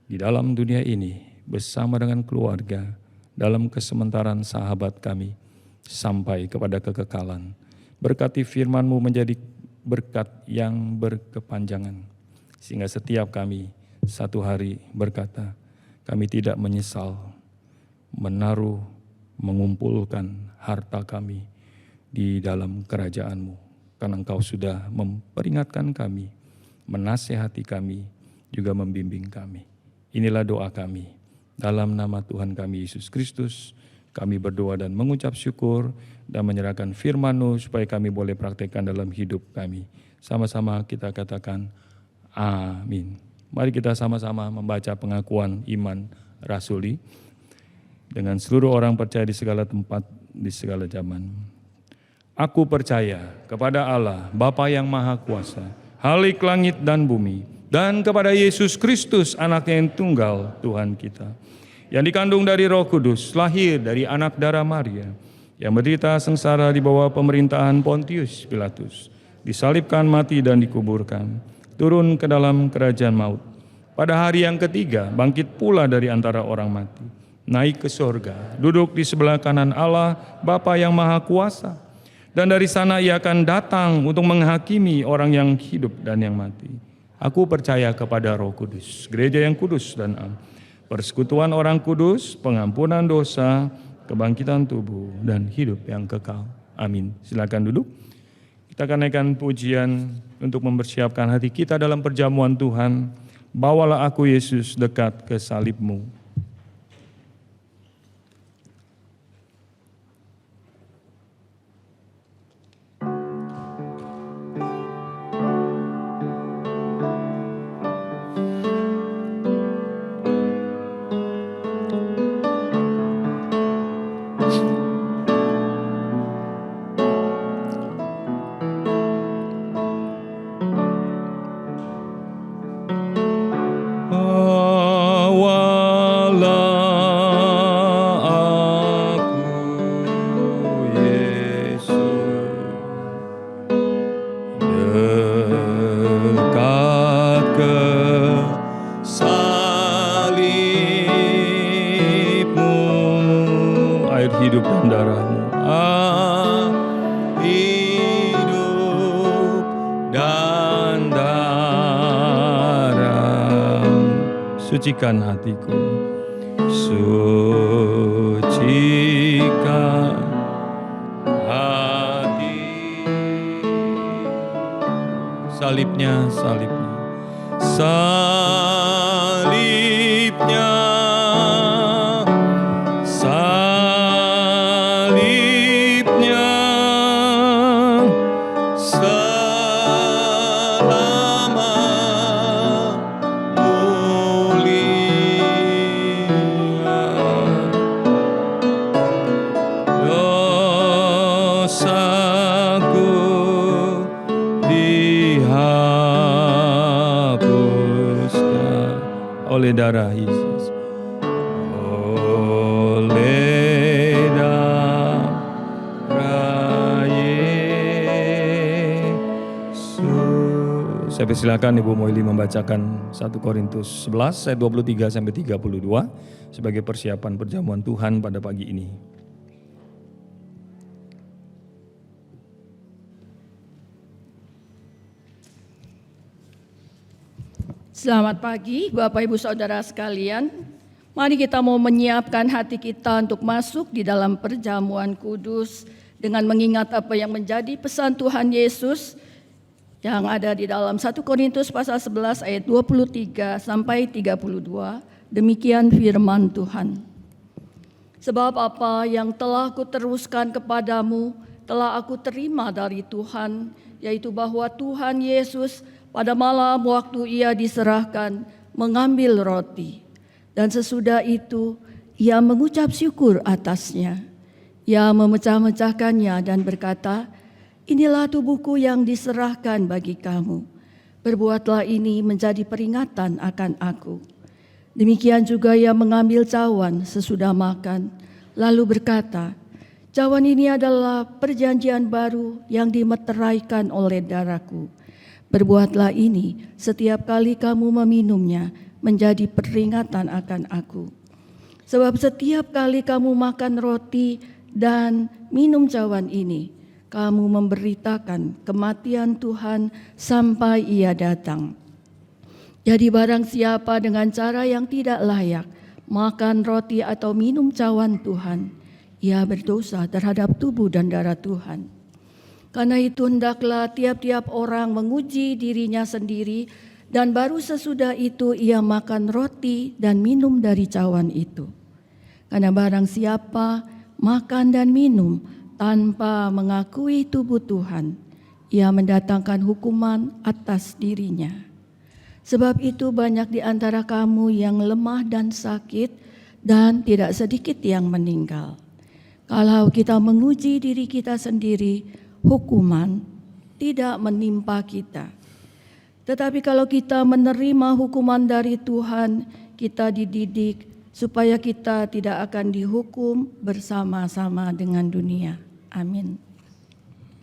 S1: Di dalam dunia ini, bersama dengan keluarga, dalam kesementaraan sahabat kami, sampai kepada kekekalan. Berkati firman-Mu menjadi berkat yang berkepanjangan, sehingga setiap kami satu hari berkata, kami tidak menyesal menaruh, mengumpulkan harta kami di dalam kerajaan-Mu, karena Engkau sudah memperingatkan kami, menasehati kami, juga membimbing kami. Inilah doa kami, dalam nama Tuhan kami Yesus Kristus, kami berdoa dan mengucap syukur dan menyerahkan firman-Mu supaya kami boleh praktekkan dalam hidup kami. Sama-sama kita katakan amin. Mari kita sama-sama membaca pengakuan iman rasuli dengan seluruh orang percaya di segala tempat, di segala zaman. Aku percaya kepada Allah, Bapa yang Maha Kuasa, Khalik langit dan bumi, dan kepada Yesus Kristus, anaknya yang tunggal, Tuhan kita, yang dikandung dari Roh Kudus, lahir dari anak darah Maria, yang menderita sengsara di bawah pemerintahan Pontius Pilatus, disalibkan, mati, dan dikuburkan, turun ke dalam kerajaan maut. Pada hari yang ketiga, bangkit pula dari antara orang mati, naik ke sorga, duduk di sebelah kanan Allah, Bapa yang Maha Kuasa. Dan dari sana ia akan datang untuk menghakimi orang yang hidup dan yang mati. Aku percaya kepada Roh Kudus, gereja yang kudus dan am, persekutuan orang kudus, pengampunan dosa, kebangkitan tubuh, dan hidup yang kekal. Amin. Silakan duduk. Kita akan naikkan pujian untuk mempersiapkan hati kita dalam perjamuan Tuhan. Bawalah aku Yesus dekat ke salib-Mu. Sucikan hatiku, sucikan hati. Salibnya, salibnya, salibnya, salibnya, oleh darah Yesus, oleh darah Yesus. Saya persilakan Ibu Moili membacakan 1 Korintus 11 ayat 23 sampai 32 sebagai persiapan perjamuan Tuhan pada pagi ini.
S2: Selamat pagi Bapak Ibu Saudara sekalian. Mari kita mau menyiapkan hati kita untuk masuk di dalam perjamuan kudus dengan mengingat apa yang menjadi pesan Tuhan Yesus yang ada di dalam 1 Korintus pasal 11 ayat 23 sampai 32. Demikian firman Tuhan. Sebab apa yang telah kuteruskan kepadamu telah aku terima dari Tuhan, yaitu bahwa Tuhan Yesus pada malam waktu ia diserahkan mengambil roti, dan sesudah itu ia mengucap syukur atasnya. Ia memecah-mecahkannya dan berkata, "Inilah tubuhku yang diserahkan bagi kamu. Perbuatlah ini menjadi peringatan akan aku." Demikian juga ia mengambil cawan sesudah makan, lalu berkata, "Cawan ini adalah perjanjian baru yang dimeteraikan oleh darahku. Berbuatlah ini setiap kali kamu meminumnya menjadi peringatan akan aku. Sebab setiap kali kamu makan roti dan minum cawan ini, kamu memberitakan kematian Tuhan sampai ia datang. Jadi barang siapa dengan cara yang tidak layak makan roti atau minum cawan Tuhan, ia berdosa terhadap tubuh dan darah Tuhan. Karena itu hendaklah tiap-tiap orang menguji dirinya sendiri, dan baru sesudah itu ia makan roti dan minum dari cawan itu. Karena barang siapa makan dan minum tanpa mengakui tubuh Tuhan, ia mendatangkan hukuman atas dirinya. Sebab itu banyak di antara kamu yang lemah dan sakit, dan tidak sedikit yang meninggal. Kalau kita menguji diri kita sendiri, hukuman tidak menimpa kita. Tetapi kalau kita menerima hukuman dari Tuhan, kita dididik supaya kita tidak akan dihukum bersama-sama dengan dunia. Amin.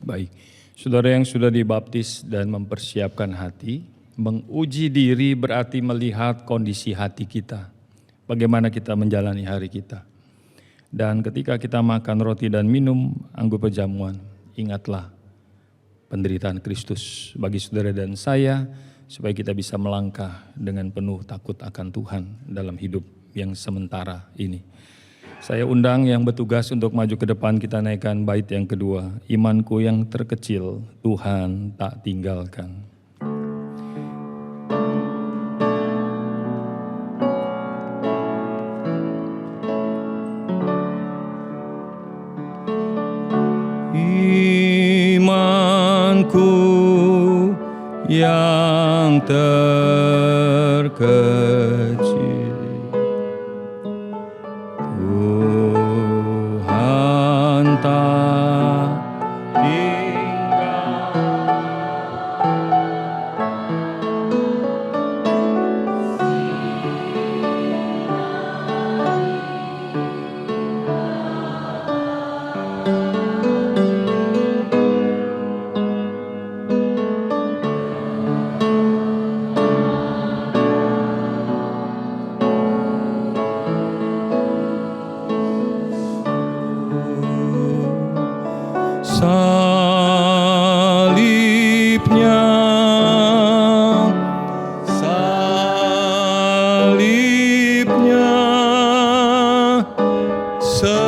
S1: Baik, saudara yang sudah dibaptis dan mempersiapkan hati, menguji diri berarti melihat kondisi hati kita, bagaimana kita menjalani hari kita. Dan ketika kita makan roti dan minum anggur perjamuan, ingatlah penderitaan Kristus bagi saudara dan saya, supaya kita bisa melangkah dengan penuh takut akan Tuhan dalam hidup yang sementara ini. Saya undang yang bertugas untuk maju ke depan, kita naikkan bait yang kedua. Imanku yang terkecil, Tuhan tak tinggalkan. Imanku yang terkecil, Tuhan tak tinggal. Salibnya, salibnya, selama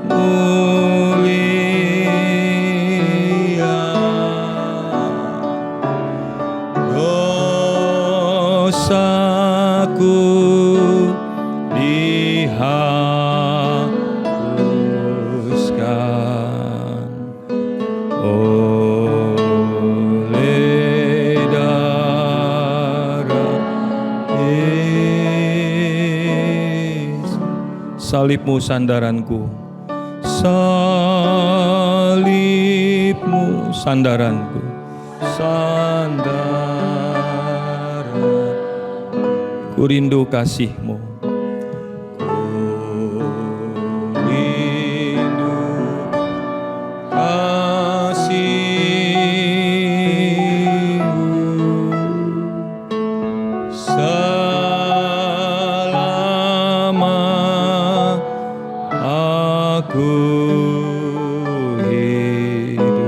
S1: mulia, dosaku dihapuskan oleh darah Yesus. Salibmu sandaranku, salibmu sandaranku, sandaran. Ku rindu kasih-Mu, selama aku hidup.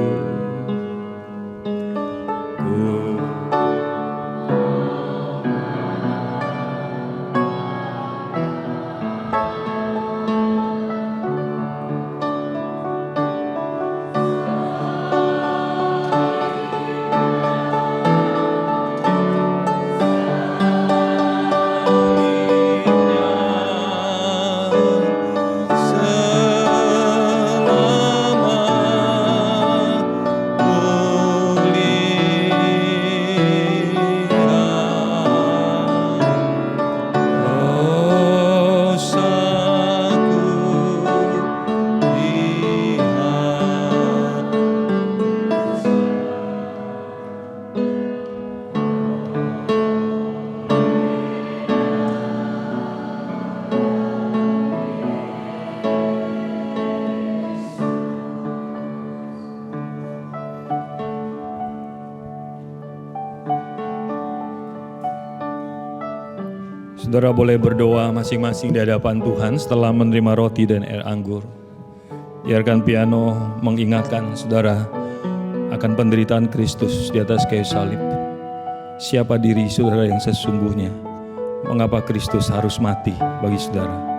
S1: Saudara boleh berdoa masing-masing di hadapan Tuhan setelah menerima roti dan air anggur. Biarkan piano mengingatkan saudara akan penderitaan Kristus di atas kayu salib. Siapa diri saudara yang sesungguhnya? Mengapa Kristus harus mati bagi saudara?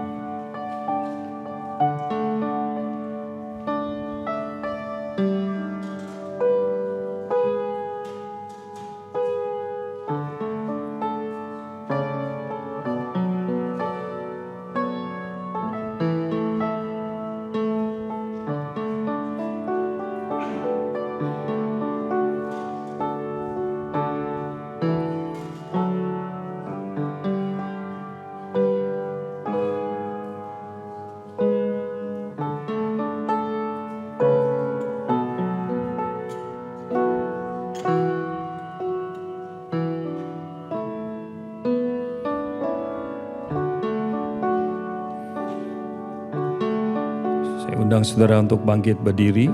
S1: mengundang saudara untuk bangkit berdiri.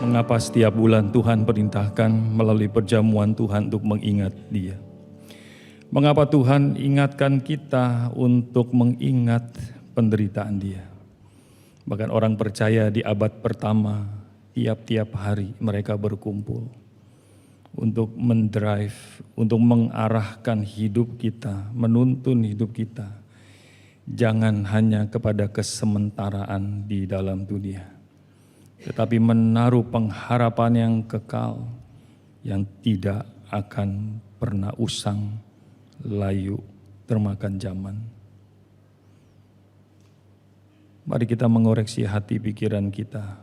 S1: Mengapa setiap bulan Tuhan perintahkan melalui perjamuan Tuhan untuk mengingat Dia? Mengapa Tuhan ingatkan kita untuk mengingat penderitaan Dia? Bahkan orang percaya di abad pertama, tiap-tiap hari mereka berkumpul untuk mendrive, untuk mengarahkan hidup kita, menuntun hidup kita. Jangan hanya kepada kesementaraan di dalam dunia, tetapi menaruh pengharapan yang kekal, yang tidak akan pernah usang, layu, termakan zaman. Mari kita mengoreksi hati pikiran kita.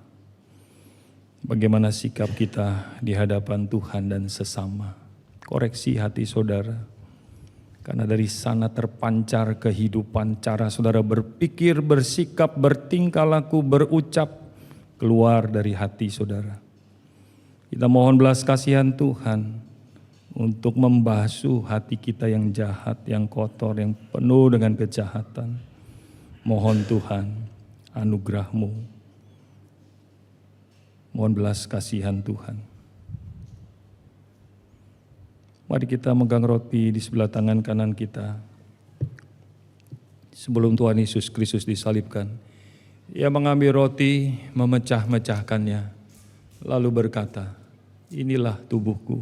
S1: Bagaimana sikap kita di hadapan Tuhan dan sesama. Koreksi hati saudara. Karena dari sana terpancar kehidupan, cara saudara berpikir, bersikap, bertingkah laku, berucap, keluar dari hati saudara. Kita mohon belas kasihan Tuhan untuk membasuh hati kita yang jahat, yang kotor, yang penuh dengan kejahatan. Mohon Tuhan anugerah-Mu. Mohon belas kasihan Tuhan. Mari kita megang roti di sebelah tangan kanan kita. Sebelum Tuhan Yesus Kristus disalibkan, Ia mengambil roti, memecah-mecahkannya, lalu berkata, inilah tubuhku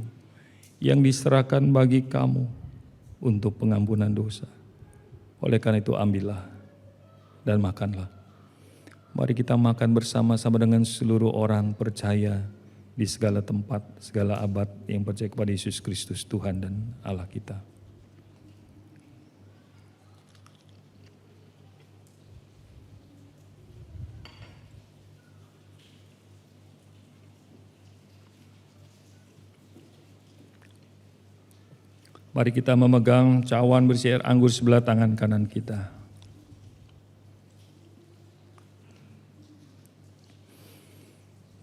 S1: yang diserahkan bagi kamu untuk pengampunan dosa. Oleh karena itu ambillah dan makanlah. Mari kita makan bersama-sama dengan seluruh orang percaya di segala tempat, segala abad yang percaya kepada Yesus Kristus Tuhan dan Allah kita. Mari kita memegang cawan berisi air anggur sebelah tangan kanan kita.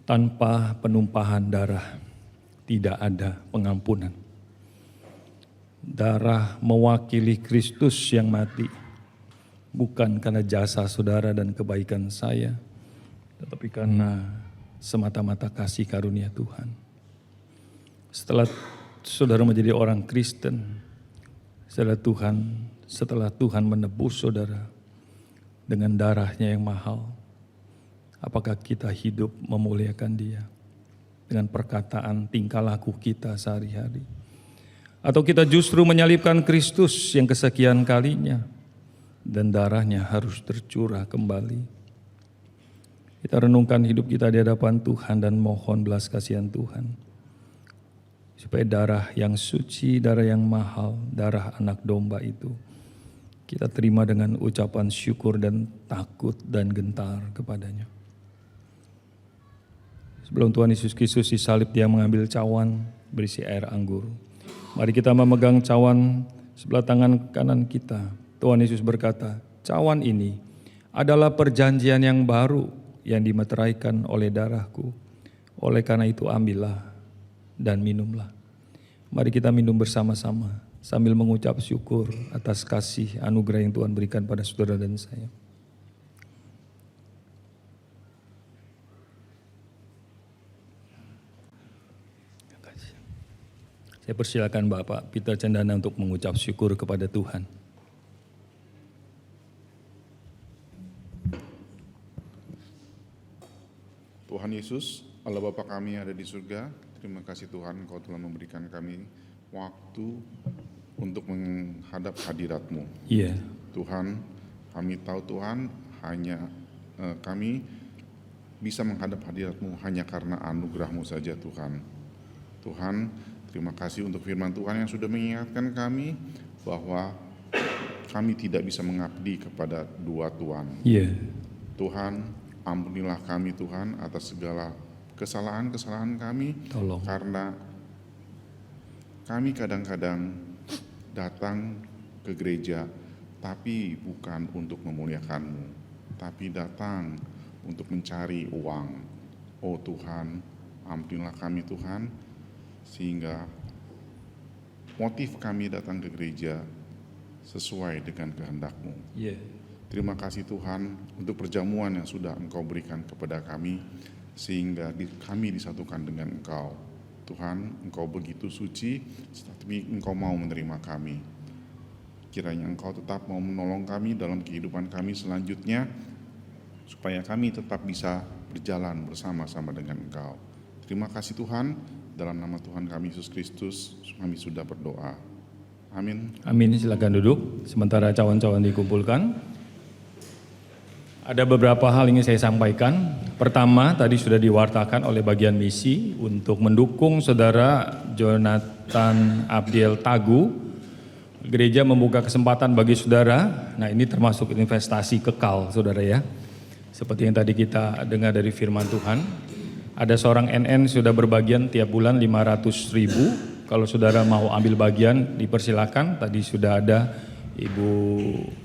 S1: Tanpa penumpahan darah tidak ada pengampunan. Darah mewakili Kristus yang mati, bukan karena jasa saudara dan kebaikan saya, tetapi karena semata-mata kasih karunia Tuhan. Setelah saudara menjadi orang Kristen, setelah Tuhan menebus saudara dengan darahnya yang mahal, apakah kita hidup memuliakan Dia dengan perkataan tingkah laku kita sehari-hari? Atau kita justru menyalibkan Kristus yang kesekian kalinya dan darahnya harus tercurah kembali? Kita renungkan hidup kita di hadapan Tuhan dan mohon belas kasihan Tuhan. Supaya darah yang suci, darah yang mahal, darah anak domba itu kita terima dengan ucapan syukur dan takut dan gentar kepadanya. Sebelum Tuhan Yesus Kristus disalib, Dia mengambil cawan berisi air anggur. Mari kita memegang cawan sebelah tangan kanan kita. Tuhan Yesus berkata, cawan ini adalah perjanjian yang baru yang dimeteraikan oleh darahku. Oleh karena itu ambillah dan minumlah. Mari kita minum bersama-sama sambil mengucap syukur atas kasih anugerah yang Tuhan berikan pada saudara dan saya. Saya persilakan Bapak Peter Cendana untuk mengucap syukur kepada Tuhan.
S3: Tuhan Yesus, Allah Bapa kami yang ada di surga, terima kasih Tuhan Engkau telah memberikan kami waktu untuk menghadap hadirat-Mu.
S1: Iya.
S3: Tuhan, kami tahu Tuhan hanya kami bisa menghadap hadirat-Mu hanya karena anugerah-Mu saja Tuhan. Tuhan, terima kasih untuk firman Tuhan yang sudah mengingatkan kami bahwa kami tidak bisa mengabdi kepada dua Tuhan.
S1: Iya.
S3: Tuhan, ampunilah kami Tuhan atas segala kesalahan-kesalahan kami.
S1: Tolong.
S3: Karena kami kadang-kadang datang ke gereja tapi bukan untuk memuliakan-Mu, tapi datang untuk mencari uang. Oh Tuhan, ampunilah kami Tuhan, sehingga motif kami datang ke gereja sesuai dengan kehendak-Mu. Terima kasih Tuhan untuk perjamuan yang sudah Engkau berikan kepada kami, sehingga kami disatukan dengan Engkau. Tuhan, Engkau begitu suci, tapi Engkau mau menerima kami. Kiranya Engkau tetap mau menolong kami dalam kehidupan kami selanjutnya, supaya kami tetap bisa berjalan bersama-sama dengan Engkau. Terima kasih Tuhan, dalam nama Tuhan kami Yesus Kristus, kami sudah berdoa. Amin.
S1: Amin, silakan duduk. Sementara cawan-cawan dikumpulkan. Ada beberapa hal yang ingin saya sampaikan. Pertama, tadi sudah diwartakan oleh bagian misi untuk mendukung saudara Jonathan Abdiel Tagu. Gereja membuka kesempatan bagi saudara. Nah, ini termasuk investasi kekal, saudara ya. Seperti yang tadi kita dengar dari firman Tuhan. Ada seorang NN sudah berbagian tiap bulan 500.000. Kalau saudara mau ambil bagian, dipersilakan. Tadi sudah ada Ibu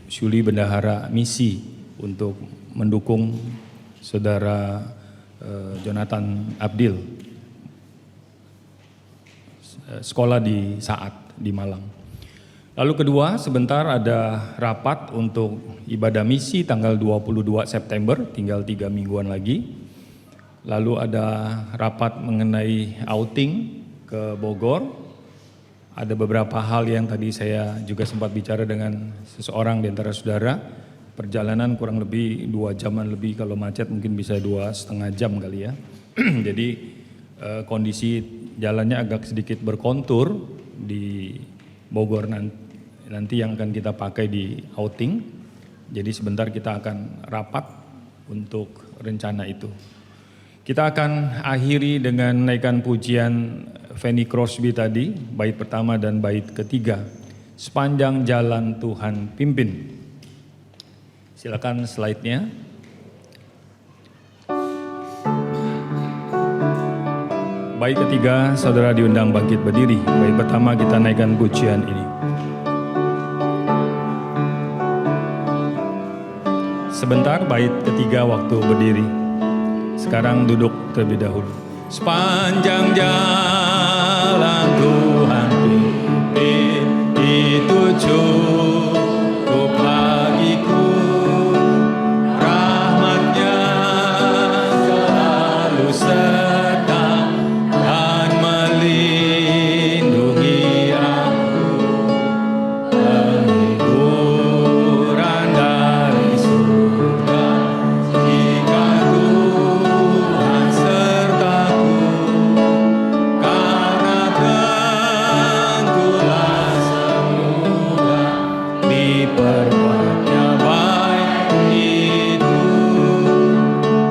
S1: Syuli Bendahara Misi untuk mendukung saudara Jonathan Abdil, sekolah di Saat di Malang. Lalu kedua, sebentar ada rapat untuk ibadah misi tanggal 22 September, tinggal 3 mingguan lagi. Lalu ada rapat mengenai outing ke Bogor. Ada beberapa hal yang tadi saya juga sempat bicara dengan seseorang di antara saudara. Perjalanan kurang lebih 2 jaman lebih, kalau macet mungkin bisa 2,5 jam kali ya. Jadi kondisi jalannya agak sedikit berkontur di Bogor nanti yang akan kita pakai di outing. Jadi sebentar kita akan rapat untuk rencana itu. Kita akan akhiri dengan naikkan pujian Fanny Crosby tadi, bait pertama dan bait ketiga. Sepanjang jalan Tuhan pimpin. Silakan slide-nya. Bait ketiga, saudara diundang bangkit berdiri. Bait pertama kita naikkan pujian ini. Sebentar, bait ketiga waktu berdiri. Sekarang duduk terlebih dahulu. Sepanjang jalan Tuhan pimpin, itu cukup bagiku. Rahmat-Nya selalu serta dan melindungi aku. Penghiburan dari surga jika Tuhan sertaku, karena tentulah semoga diperbuatnya baik itu,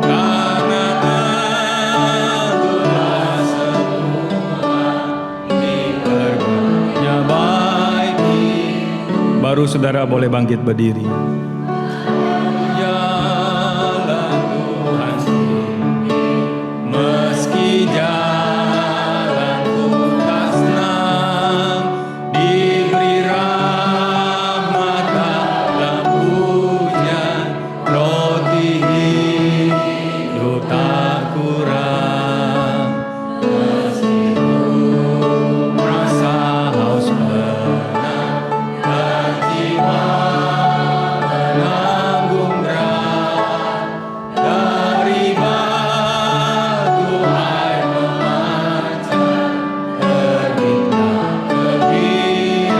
S1: karena tentulah semoga diperbuatnya baik itu. Baru saudara boleh bangkit berdiri. Jalan Tuhan meski jalanku tak senang, diberi rahmat dalam hujan, roti hidup tak kurang. Meski ku merasa haus berat dan jiwa menanggung berat, dari batu air memancar, terbitlah kegirangan.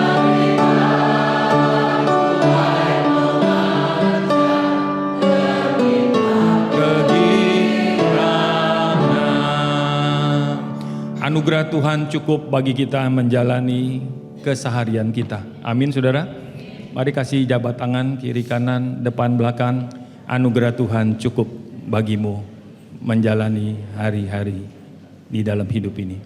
S1: Dari batu air memancar, terbitlah kegirangan. Anugerah Tuhan cukup bagi kita menjalani keseharian kita. Amin saudara. Mari kasih jabat tangan kiri kanan depan belakang. Anugerah Tuhan cukup bagimu menjalani hari-hari di dalam hidup ini.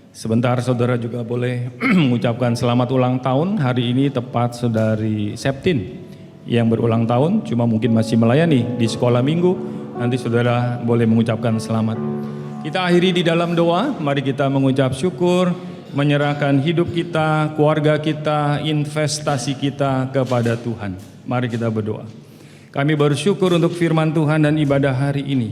S1: Sebentar saudara juga boleh mengucapkan selamat ulang tahun. Hari ini tepat saudari Septin yang berulang tahun, cuma mungkin masih melayani di sekolah minggu. Nanti saudara boleh mengucapkan selamat. Kita akhiri di dalam doa. Mari kita mengucap syukur menyerahkan hidup kita, keluarga kita, investasi kita kepada Tuhan. Mari kita berdoa. Kami bersyukur untuk firman Tuhan dan ibadah hari ini.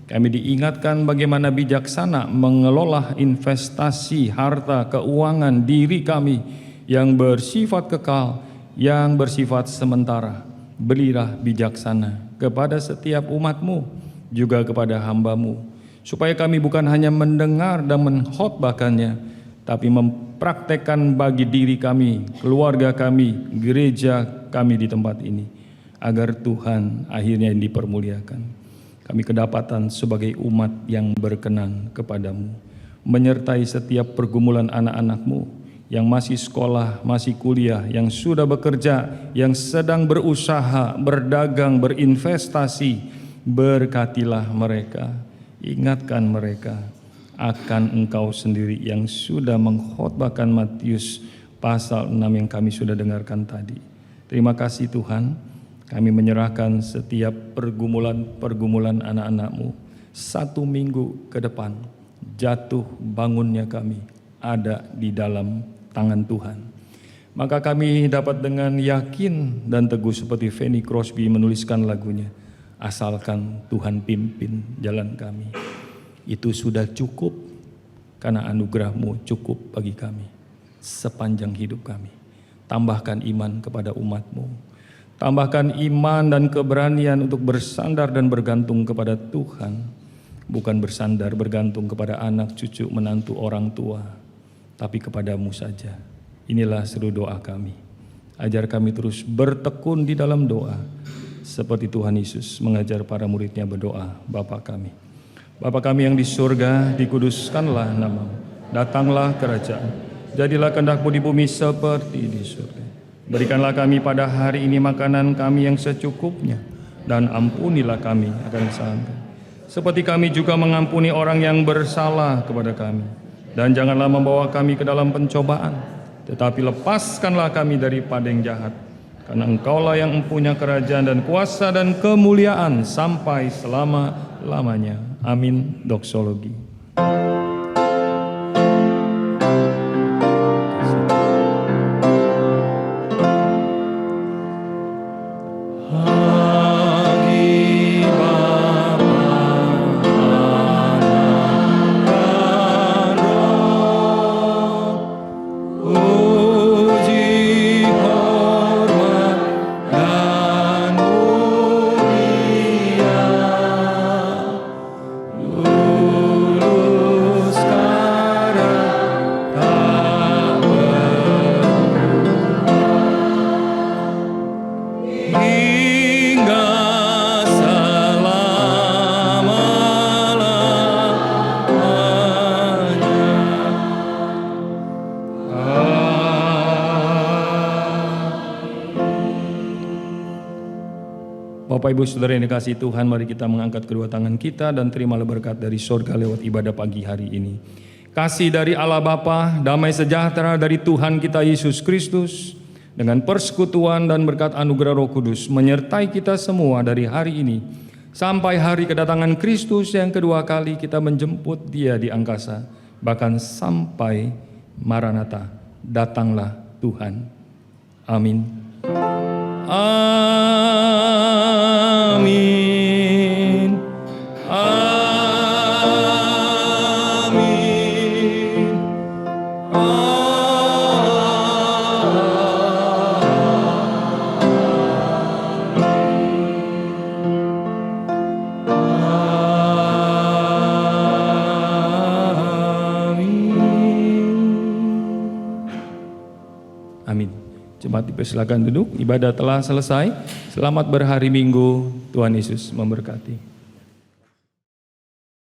S1: Kami diingatkan bagaimana bijaksana mengelola investasi, harta, keuangan diri kami yang bersifat kekal, yang bersifat sementara. Berilah bijaksana kepada setiap umat-Mu, juga kepada hamba-Mu, supaya kami bukan hanya mendengar dan mengkhotbahkannya, tapi mempraktekkan bagi diri kami, keluarga kami, gereja kami di tempat ini, agar Tuhan akhirnya dipermuliakan. Kami kedapatan sebagai umat yang berkenan kepadamu, menyertai setiap pergumulan anak-anak-Mu yang masih sekolah, masih kuliah, yang sudah bekerja, yang sedang berusaha, berdagang, berinvestasi. Berkatilah mereka, ingatkan mereka akan Engkau sendiri yang sudah mengkhotbahkan Matius pasal 6 yang kami sudah dengarkan tadi. Terima kasih Tuhan, kami menyerahkan setiap pergumulan anak-anak-Mu. 1 minggu ke depan, jatuh bangunnya kami ada di dalam tangan Tuhan. Maka kami dapat dengan yakin dan teguh seperti Fanny Crosby menuliskan lagunya, asalkan Tuhan pimpin jalan kami. Itu sudah cukup, karena anugerah-Mu cukup bagi kami sepanjang hidup kami. Tambahkan iman kepada umat-Mu. Tambahkan iman dan keberanian untuk bersandar dan bergantung kepada Tuhan. Bukan bersandar bergantung kepada anak, cucu, menantu, orang tua, tapi kepadamu saja. Inilah seru doa kami. Ajar kami terus bertekun di dalam doa, seperti Tuhan Yesus mengajar para muridnya berdoa, Bapa kami. Bapa kami yang di surga, dikuduskanlah namamu. Datanglah kerajaan, jadilah kehendak-Mu di bumi seperti di surga. Berikanlah kami pada hari ini makanan kami yang secukupnya, dan ampunilah kami akan kesalahan kami, seperti kami juga mengampuni orang yang bersalah kepada kami. Dan janganlah membawa kami ke dalam pencobaan, tetapi lepaskanlah kami daripada yang jahat. Karena Engkaulah yang mempunyai kerajaan dan kuasa dan kemuliaan sampai selama-lamanya. Amin. Doksologi. Bapak Ibu Saudara yang dikasihi Tuhan, mari kita mengangkat kedua tangan kita dan terimalah berkat dari surga lewat ibadah pagi hari ini. Kasih dari Allah Bapa, damai sejahtera dari Tuhan kita Yesus Kristus, dengan persekutuan dan berkat anugerah Roh Kudus menyertai kita semua dari hari ini sampai hari kedatangan Kristus yang kedua kali kita menjemput Dia di angkasa, bahkan sampai Maranatha, datanglah Tuhan. Amin. Amin. Amin. Amin. Jemaat dipersilakan duduk, ibadah telah selesai. Selamat berhari Minggu, Tuhan Yesus memberkati.